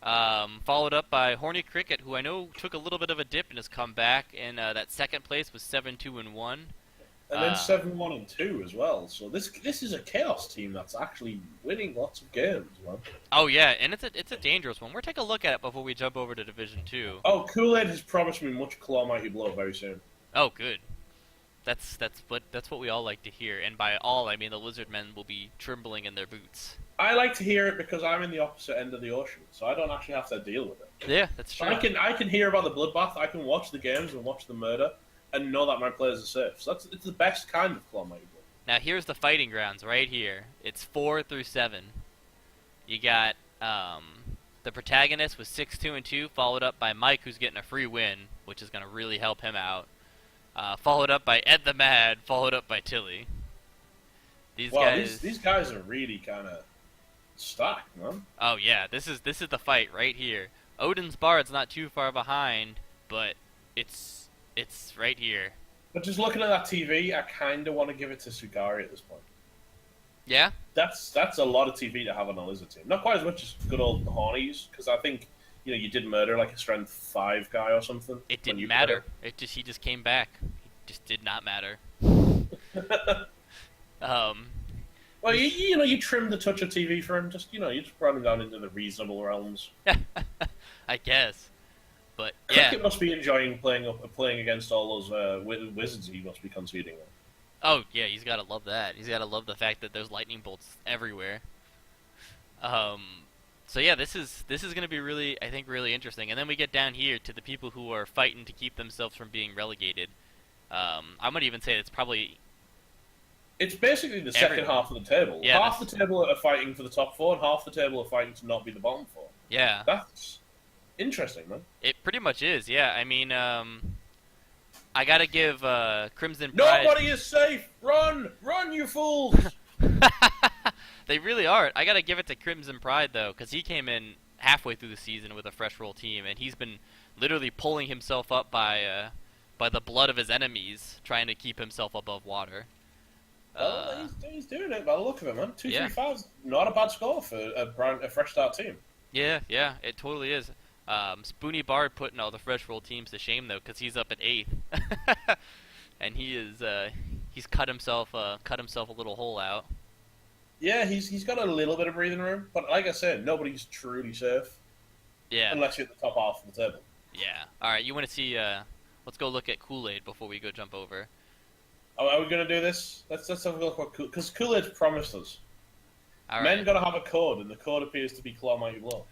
Followed up by Horny Cricket, who I know took a little bit of a dip in his comeback, and that second place was 7-2-1. And then 7-1-2 as well. So this is a chaos team that's actually winning lots of games, man. Oh yeah, and it's a dangerous one. We're taking a look at it before we jump over to Division 2. Oh, Kool-Aid has promised me much Claw Mighty Blow very soon. Oh, good. That's what we all like to hear, and by all I mean the lizard men will be trembling in their boots. I like to hear it because I'm in the opposite end of the ocean, so I don't actually have to deal with it. Yeah, that's true. I can hear about the bloodbath. I can watch the games and watch the murder, and know that my players are safe. So it's the best kind of Claw Mighty Blow. Now here's the fighting grounds right here. It's 4 through 7. You got the protagonist with 6-2-2, followed up by Mike, who's getting a free win, which is going to really help him out. Followed up by Ed the Mad, followed up by Tilly. These guys are really kind of stacked, man. Oh yeah, this is the fight right here. Odin's Bard's not too far behind, but it's right here. But just looking at that TV, I kind of want to give it to Sugari at this point. Yeah? That's a lot of TV to have on a lizard team. Not quite as much as good old Hornies, because I think you did murder like a strength 5 guy or something. It didn't matter. He just came back. He just did not matter. Well, you trimmed the touch of TV for him. Just you just brought him down into the reasonable realms. I guess. But yeah, Cricket must be enjoying playing against all those wizards he must be conceding. Oh yeah, he's gotta love that. He's gotta love the fact that there's lightning bolts everywhere. So yeah, this is gonna be really, I think, really interesting. And then we get down here to the people who are fighting to keep themselves from being relegated. I'm gonna even say it's probably. It's basically the second half of the table. Yeah, half the table are fighting for the top 4, and half the table are fighting to not be the bottom 4. Yeah. That's interesting, man. It pretty much is, yeah. I mean, I gotta give Crimson Pride... Nobody is safe! Run! Run, you fools! They really are. I gotta give it to Crimson Pride, though, because he came in halfway through the season with a fresh roll team, and he's been literally pulling himself up by the blood of his enemies, trying to keep himself above water. Well, he's doing it by the look of it, man. 2-3-5's not a bad score for a fresh start team. Yeah, it totally is. Spoony Bard putting all the fresh roll teams to shame, though, because he's up at 8th. And he's cut himself a little hole out. Yeah, he's got a little bit of breathing room, but like I said, nobody's truly safe. Yeah. Unless you're at the top half of the table. Yeah. Alright, you want to see, let's go look at Kool-Aid before we go jump over. Oh, are we going to do this? Let's have a look at because Kool-Aid's promised us. All Men right. got to have a code, and the code appears to be Claw Mighty Blow.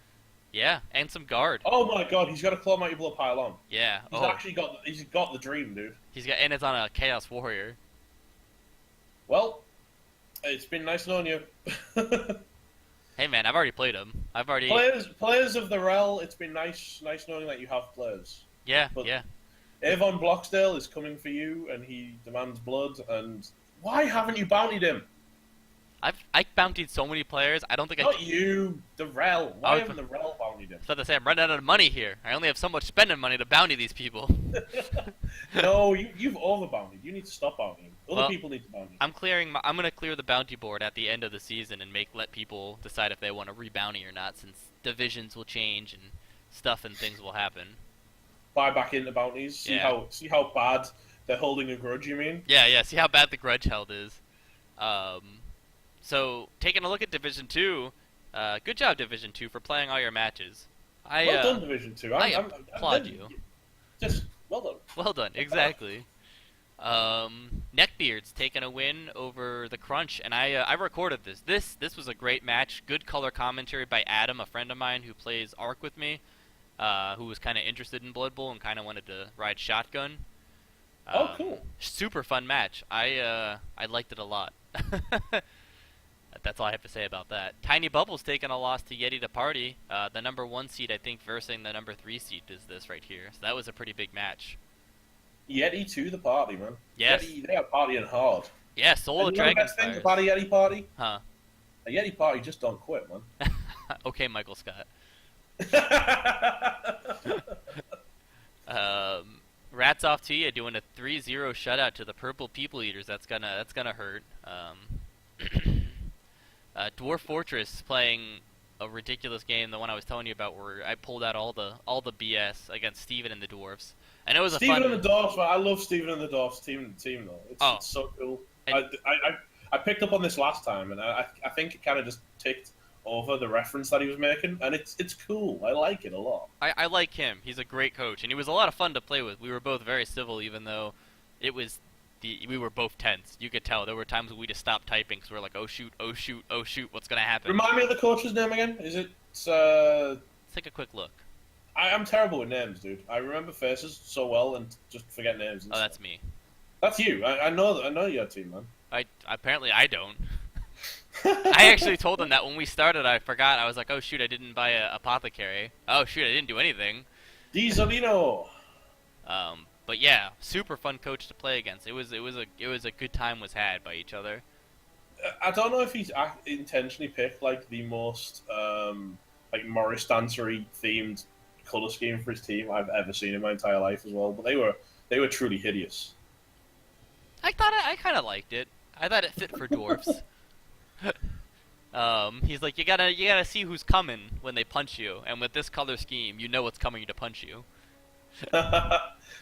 Yeah, and some guard. Oh my god, he's got a Claw Mighty Blow pile on. Yeah. He's actually got the dream, dude. And it's on a Chaos Warrior. Well, it's been nice knowing you. Hey man, I've already played him. Players of the Rel, it's been nice knowing that you have players. Yeah, But yeah. Avon Bloxdale is coming for you, and he demands blood. And why haven't you bountied him? I bountied so many players. I don't think Not you, the Rel. Why haven't the Rel bountied him? I was about to say I'm running out of money here. I only have so much spending money to bounty these people. No, you've over bountied. You need to stop bountying. Other people need to bounty. I'm gonna clear the bounty board at the end of the season and let people decide if they want to rebounty or not, since divisions will change and stuff and things will happen. Buy back into bounties. See how bad they're holding a grudge. You mean? Yeah. See how bad the grudge held is. So taking a look at Division 2, good job Division 2 for playing all your matches. Well done, Division 2. I applaud you. Just well done. Well done, exactly. Neckbeard's taking a win over the Crunch, and I recorded this. This was a great match. Good color commentary by Adam, a friend of mine who plays Arc with me, who was kind of interested in Blood Bowl and kind of wanted to ride shotgun. Oh, cool. Super fun match. I liked it a lot. That's all I have to say about that. Tiny Bubble's taking a loss to Yeti to Party. The number 1 seed, I think, versing the number 3 seed is this right here. So that was a pretty big match. Yeti to the party, man. Yes. Yeti, they are partying hard. Yeah, Soul of Dragon. Dragon. The best thing about a Yeti party? Huh. A Yeti party just don't quit, man. Okay, Michael Scott. Rats off to you, doing a 3-0 shutout to the Purple People Eaters. That's gonna hurt. Dwarf Fortress playing a ridiculous game, the one I was telling you about, where I pulled out all the BS against Steven and the Dwarves. And it was a Steven fun. and the Dwarfs, man. I love Steven and the Dwarfs team though. Oh, It's so cool. and I picked up on this last time, and I think it kind of just ticked over the reference that he was making, and it's cool. I like it a lot. I like him. He's a great coach, and he was a lot of fun to play with. We were both very civil, even though we were both tense. You could tell there were times when we just stopped typing because we were like, oh shoot, oh shoot, oh shoot, what's gonna happen? Remind me of the coach's name again. Is it? Let's take a quick look. I'm terrible with names, dude. I remember faces so well and just forget names. And Oh, stuff. that's me. That's you. I know your team, man. I apparently I don't. I actually told them that when we started. I forgot. I was like, oh shoot, I didn't buy a apothecary. Oh shoot, I didn't do anything. Di Zolino. But yeah, super fun coach to play against. It was a good time was had by each other. I don't know if he's intentionally picked like the most like Morris Dancery themed color scheme for his team I've ever seen in my entire life as well. But they were truly hideous. I kind of liked it. I thought it fit for dwarfs. He's like, you gotta see who's coming when they punch you, and with this color scheme, you know what's coming to punch you.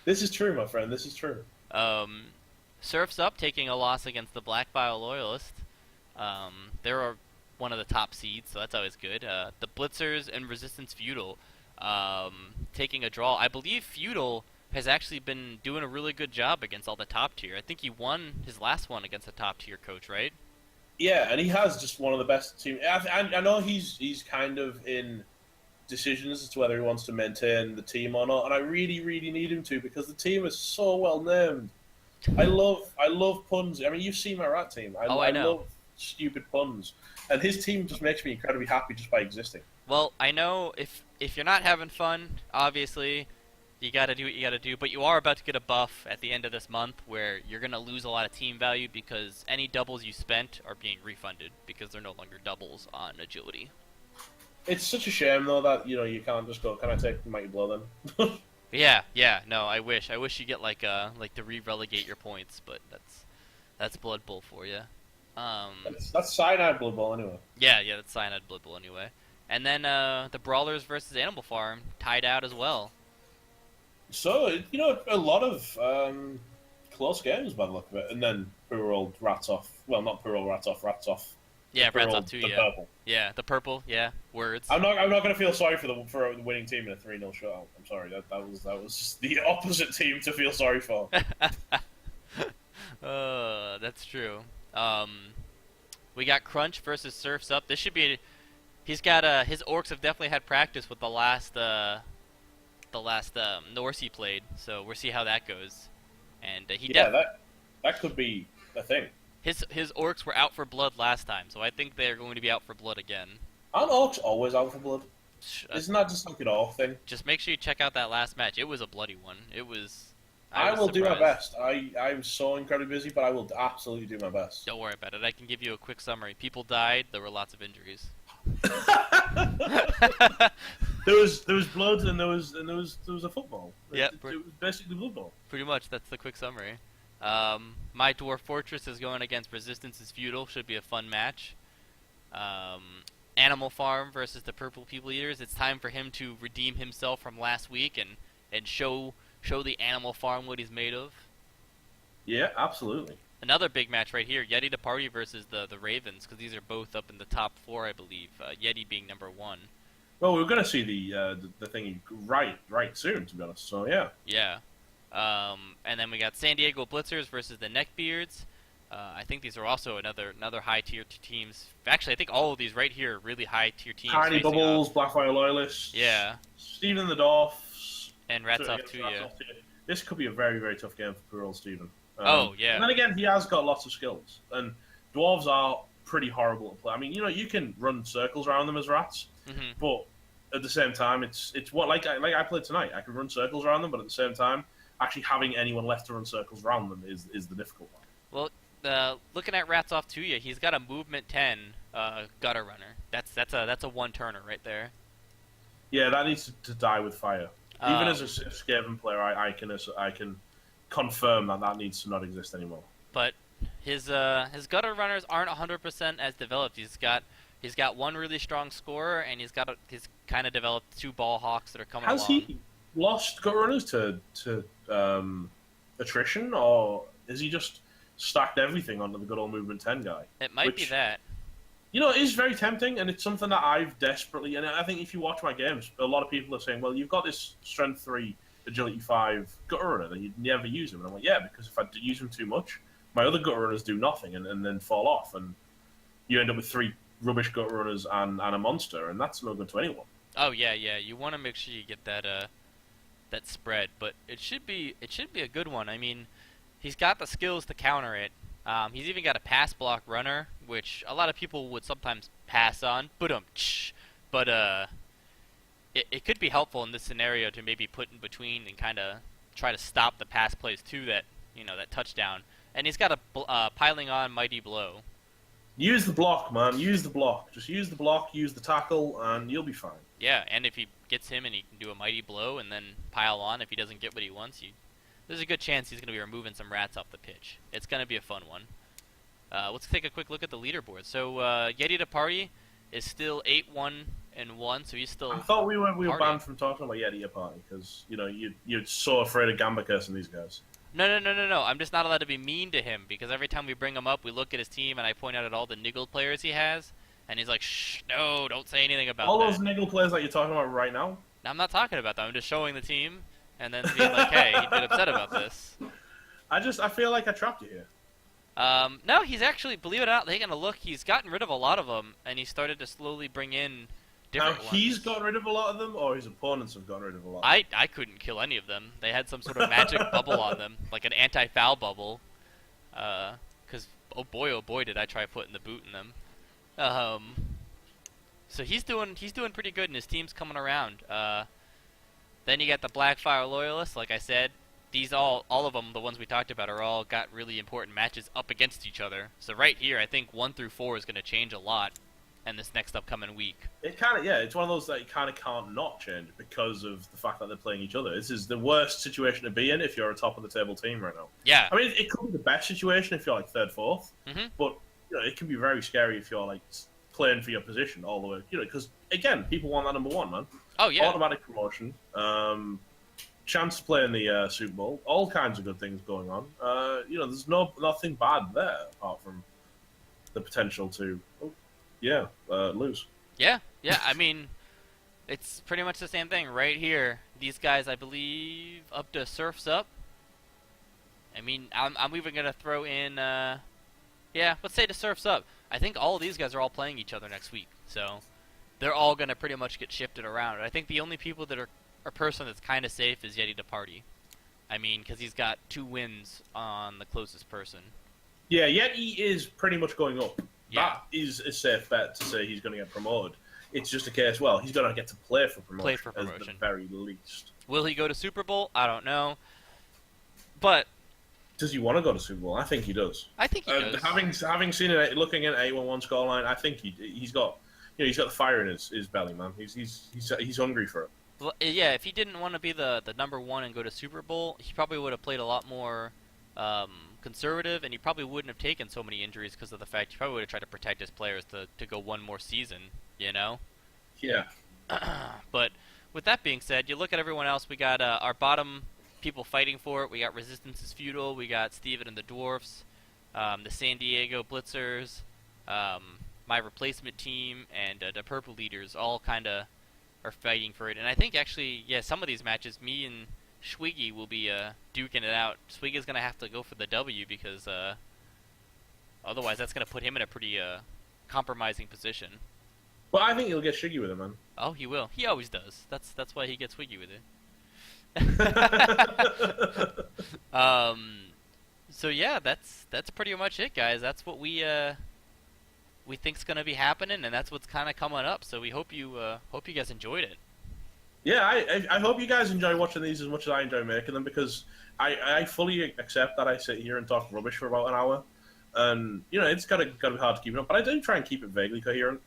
This is true, my friend. This is true. Surf's Up taking a loss against the Black Bile Loyalist. They're one of the top seeds, so that's always good. The Blitzers and Resistance Feudal taking a draw. I believe Feudal has actually been doing a really good job against all the top tier. I think he won his last one against a top tier coach, right? Yeah, and he has just one of the best teams. I know he's kind of in decisions as to whether he wants to maintain the team or not, and I really, really need him to because the team is so well named. I love puns. I mean, you've seen my rat team. I know. love stupid puns, and his team just makes me incredibly happy just by existing. Well, I know if you're not having fun, obviously, you gotta do what you gotta do, but you are about to get a buff at the end of this month where you're gonna lose a lot of team value because any doubles you spent are being refunded because they're no longer doubles on agility. It's such a shame though that you can't just go. Can I take the mighty blow then? Yeah, no, I wish you get like to re-relegate your points, but that's Blood Bowl for you. That's cyanide Blood Bowl anyway. Yeah, that's Cyanide Blood Bowl anyway. And then the Brawlers versus Animal Farm tied out as well. So a lot of close games by the look of it, and then poor old Rats off. Well, not poor old Rats off. Yeah, Poor Rats old- off too. the Yeah, purple. yeah, the purple. Yeah, words. I'm not going to feel sorry for the winning team in a 3-0 shutout. I'm sorry. That was just the opposite team to feel sorry for. That's true. We got Crunch versus Surf's Up. This should be. He's got his orcs have definitely had practice with the last Norse he played, so we'll see how that goes. And that could be a thing. His orcs were out for blood last time, so I think they're going to be out for blood again. Aren't orcs always out for blood? Isn't that just like an orc thing? Just make sure you check out that last match. It was a bloody one. It was. I was will do my surprised. best. I'm so incredibly busy, but I will absolutely do my best. Don't worry about it. I can give you a quick summary. People died. There were lots of injuries. There was blood and there was a football. Yeah, it was basically blood ball. Pretty much. That's the quick summary. My Dwarf Fortress is going against Resistance's Feudal. Should be a fun match. Animal Farm versus the Purple People Eaters. It's time for him to redeem himself from last week and show the Animal Farm what he's made of. Yeah, absolutely. Another big match right here, Yeti to Party versus the Ravens, because these are both up in the top 4, I believe. Yeti being number 1. Well, we're going to see the thing right soon, to be honest. So yeah. Yeah. And then we got San Diego Blitzers versus the Neckbeards. I think these are also another high tier teams. Actually, I think all of these right here are really high tier teams. Tiny facing Bubbles, off. Blackfire Loyalists. Yeah. Steven the Dwarfs. And Rats Off too, yeah. This could be a very, very tough game for poor old Steven. Oh, yeah. And then again, he has got lots of skills. And Dwarves are pretty horrible to play. I mean, you can run circles around them as rats, but at the same time, it's what like I played tonight. I can run circles around them, but at the same time, actually having anyone left to run circles around them is the difficult one. Well, looking at Rats Off to you, he's got a movement 10 gutter runner. That's a one turner right there. Yeah, that needs to die with fire. Even as a Skaven player, I can confirm that needs to not exist anymore. But his gutter runners aren't 100% as developed. He's got He's got one really strong scorer, and he's kind of developed two ball hawks that are coming Has along. he lost gut runners to attrition, or has he just stacked everything onto the good old movement 10 guy? It might be Which, that. it is very tempting, and it's something that I've desperately. And I think if you watch my games, a lot of people are saying, "Well, you've got this strength 3, agility 5 gutter runner, and you'd never use him." And I'm like, "Yeah, because if I use him too much, my other gutter runners do nothing, and then fall off, and you end up with 3 rubbish gutter runners and a monster, and that's no good to anyone." Oh yeah, yeah. You want to make sure you get that spread, but it should be a good one. I mean, he's got the skills to counter it. He's even got a pass block runner, which a lot of people would sometimes pass on. But it could be helpful in this scenario to maybe put in between and kind of try to stop the pass plays to that touchdown. And he's got a piling on mighty blow. Use the block, man. Use the block. Just use the block, use the tackle, and you'll be fine. Yeah, and if he gets him and he can do a mighty blow and then pile on if he doesn't get what he wants, there's a good chance he's going to be removing some rats off the pitch. It's going to be a fun one. Let's take a quick look at the leaderboard. So Yeti to Party is still 8-1-1, so he's still. I thought we were partying. banned from talking about Yeti Party because you're so afraid of Gamba cursing these guys. No. I'm just not allowed to be mean to him because every time we bring him up, we look at his team and I point out at all the niggled players he has, and he's like, "Shh, no, don't say anything about All that." those niggle players that you're talking about right now. Now, I'm not talking about that. I'm just showing the team and then being like, "Hey, he did upset about this." I feel like I trapped you here. No, he's actually, believe it or not, taking a look. He's gotten rid of a lot of them, and he started to slowly bring in Now different he's ones. gotten rid of a lot of them, or his opponents have gotten rid of a lot. I couldn't kill any of them. They had some sort of magic bubble on them, like an anti-foul bubble. Because oh boy, did I try putting the boot in them. So he's doing pretty good, and his team's coming around. Then you got the Blackfire Loyalists. Like I said, these all of them, the ones we talked about, are all got really important matches up against each other. So right here, I think 1 through 4 is going to change a lot in this next upcoming week. It kind of, yeah, it's one of those that you kind of can't not change because of the fact that they're playing each other. This is the worst situation to be in if you're a top of the table team right now. Yeah. I mean, it could be the best situation if you're like 3rd, 4th, but it can be very scary if you're like playing for your position all the way. Because again, people want that number 1, man. Oh yeah. Automatic promotion, chance to play in the Super Bowl, all kinds of good things going on. There's nothing bad there apart from the potential to, lose. Yeah. I mean, it's pretty much the same thing right here. These guys, I believe, up to Surf's Up. I mean, I'm even gonna throw in, let's say the Surf's Up. I think all of these guys are all playing each other next week, so they're all gonna pretty much get shifted around. I think the only people that are a person that's kind of safe is Yeti to Party. I mean, because he's got 2 wins on the closest person. Yeah, Yeti is pretty much going up. Yeah. That is a safe bet to say he's going to get promoted. It's just a case, well, he's going to get to play for promotion. At the very least. Will he go to Super Bowl? I don't know. But does he want to go to Super Bowl? I think he does. I think he does. Having seen it, looking at 8-1-1 scoreline, I think he's got the fire in his belly, man. He's hungry for it. Well, yeah, if he didn't want to be the number 1 and go to Super Bowl, he probably would have played a lot more conservative, and he probably wouldn't have taken so many injuries because of the fact he probably would have tried to protect his players to go one more season, Yeah. But with that being said, you look at everyone else. We got our bottom people fighting for it. We got Resistance is Feudal. We got Steven and the Dwarfs, the San Diego Blitzers, my replacement team, and the Purple Leaders all kind of are fighting for it. And I think actually, some of these matches, me and Schwiggy will be duking it out. Schwiggy's going to have to go for the W because otherwise that's going to put him in a pretty compromising position. Well, I think he'll get Shiggy with it, man. Oh, he will. He always does. That's why he gets Schwiggy with it. So yeah, that's pretty much it, guys. That's what we think's gonna be happening, and that's what's kind of coming up. So we hope you guys enjoyed it. Yeah, I hope you guys enjoy watching these as much as I enjoy making them, because I fully accept that I sit here and talk rubbish for about an hour, and it's gotta be hard to keep it up. But I do try and keep it vaguely coherent.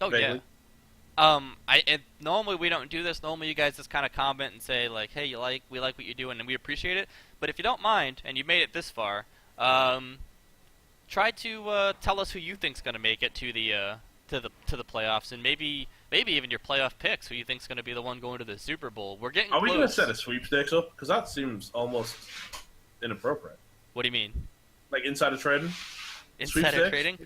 Oh vaguely. yeah. Normally we don't do this. Normally you guys just kind of comment and say like, "Hey, we like what you're doing, and we appreciate it." But if you don't mind, and you made it this far, try to tell us who you think's gonna make it to the to the playoffs, and maybe even your playoff picks, who you think's going to be the one going to the Super Bowl. We're getting Are we going to close. set a sweepstakes up? Because that seems almost inappropriate. What do you mean? Like insider trading? Insider Sweepstakes? trading?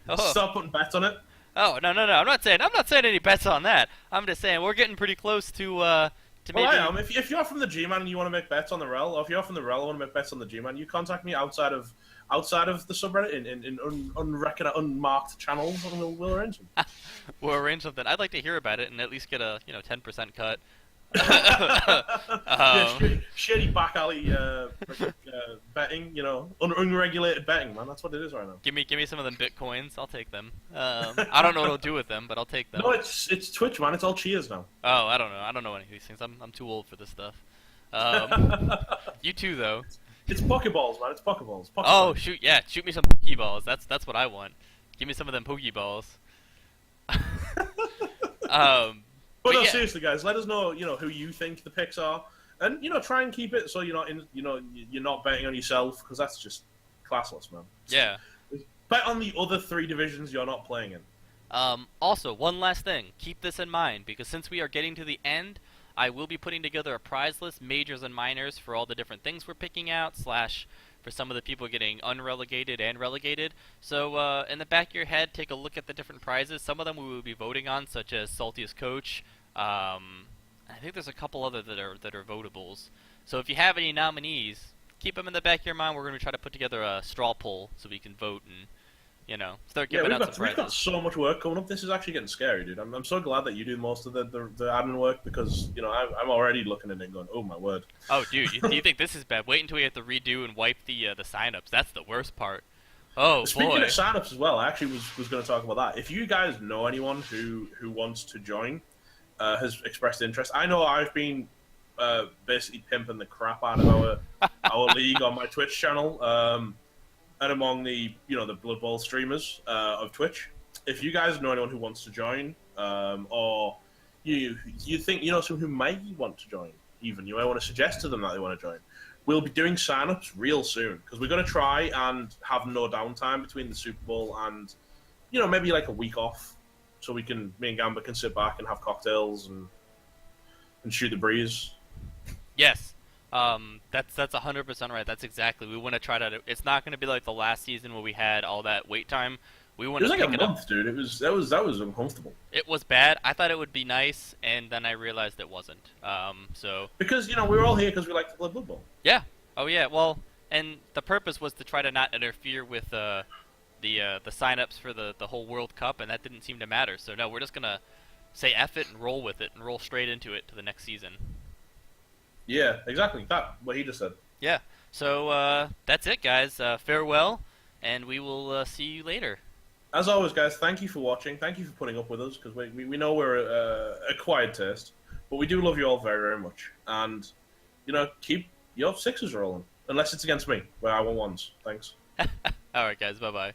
Oh. Stop putting bets on it. Oh, no. I'm not saying any bets on that. I'm just saying we're getting pretty close to maybe. Well, I am. If you're from the G-Man and you want to make bets on the Rel, or if you're from the Rel and want to make bets on the G-Man, you contact me outside of the subreddit in unmarked channels, and we'll arrange them. We'll arrange something. I'd like to hear about it and at least get a 10% cut. Shady back alley betting, unregulated betting, man. That's what it is right now. Give me some of them bitcoins. I'll take them. I don't know what I'll do with them, but I'll take them. No, it's Twitch, man. It's all cheers now. Oh, I don't know. I don't know any of these things. I'm too old for this stuff. You too, though. It's Pokeballs, man. It's Pokeballs. Oh, shoot me some Pokeballs. That's what I want. Give me some of them Pokeballs. But no, yeah. seriously, guys, let us know, who you think the picks are, and try and keep it so you're not betting on yourself, because that's just classless, man. Yeah. Bet on the other 3 divisions you're not playing in. Also, one last thing. Keep this in mind, because since we are getting to the end, I will be putting together a prize list, majors and minors, for all the different things we're picking out, / for some of the people getting unrelegated and relegated. So, in the back of your head, take a look at the different prizes. Some of them we will be voting on, such as Saltiest Coach. I think there's a couple other that are votables. So if you have any nominees, keep them in the back of your mind. We're going to try to put together a straw poll so we can vote and, start giving out some prizes. We've got so much work coming up. This is actually getting scary, dude. I'm so glad that you do most of the admin work, because I'm already looking at it and going, oh my word. Oh, dude, you think this is bad? Wait until we have to redo and wipe the signups. That's the worst part. Oh, Speaking boy. of signups as well, I actually was going to talk about that. If you guys know anyone who wants to join, has expressed interest. I know I've been basically pimping the crap out of our league on my Twitch channel, and among the the Blood Bowl streamers of Twitch. If you guys know anyone who wants to join, or you think someone who might want to join, even you might want to suggest to them that they want to join, we'll be doing signups real soon, because we're going to try and have no downtime between the Super Bowl and maybe like a week off. So me and Gamba can sit back and have cocktails and shoot the breeze. Yes, that's 100% right. That's exactly. We want to try to. It's not going to be like the last season where we had all that wait time. We want to pick it like a month, up. Dude. That was uncomfortable. It was bad. I thought it would be nice, and then I realized it wasn't. So because we were all here because we like to play Blood Bowl. Yeah. Oh yeah. Well, and the purpose was to try to not interfere with the signups for the whole World Cup, and that didn't seem to matter. So no, we're just gonna say F it and roll with it and roll straight into it to the next season. Yeah, exactly. What he just said. Yeah. So that's it, guys. Farewell, and we will see you later. As always, guys, thank you for watching. Thank you for putting up with us, because we know we're a quiet taste, but we do love you all very, very much. And keep your 6s rolling, unless it's against me, where I want 1s. Thanks. All right, guys. Bye bye.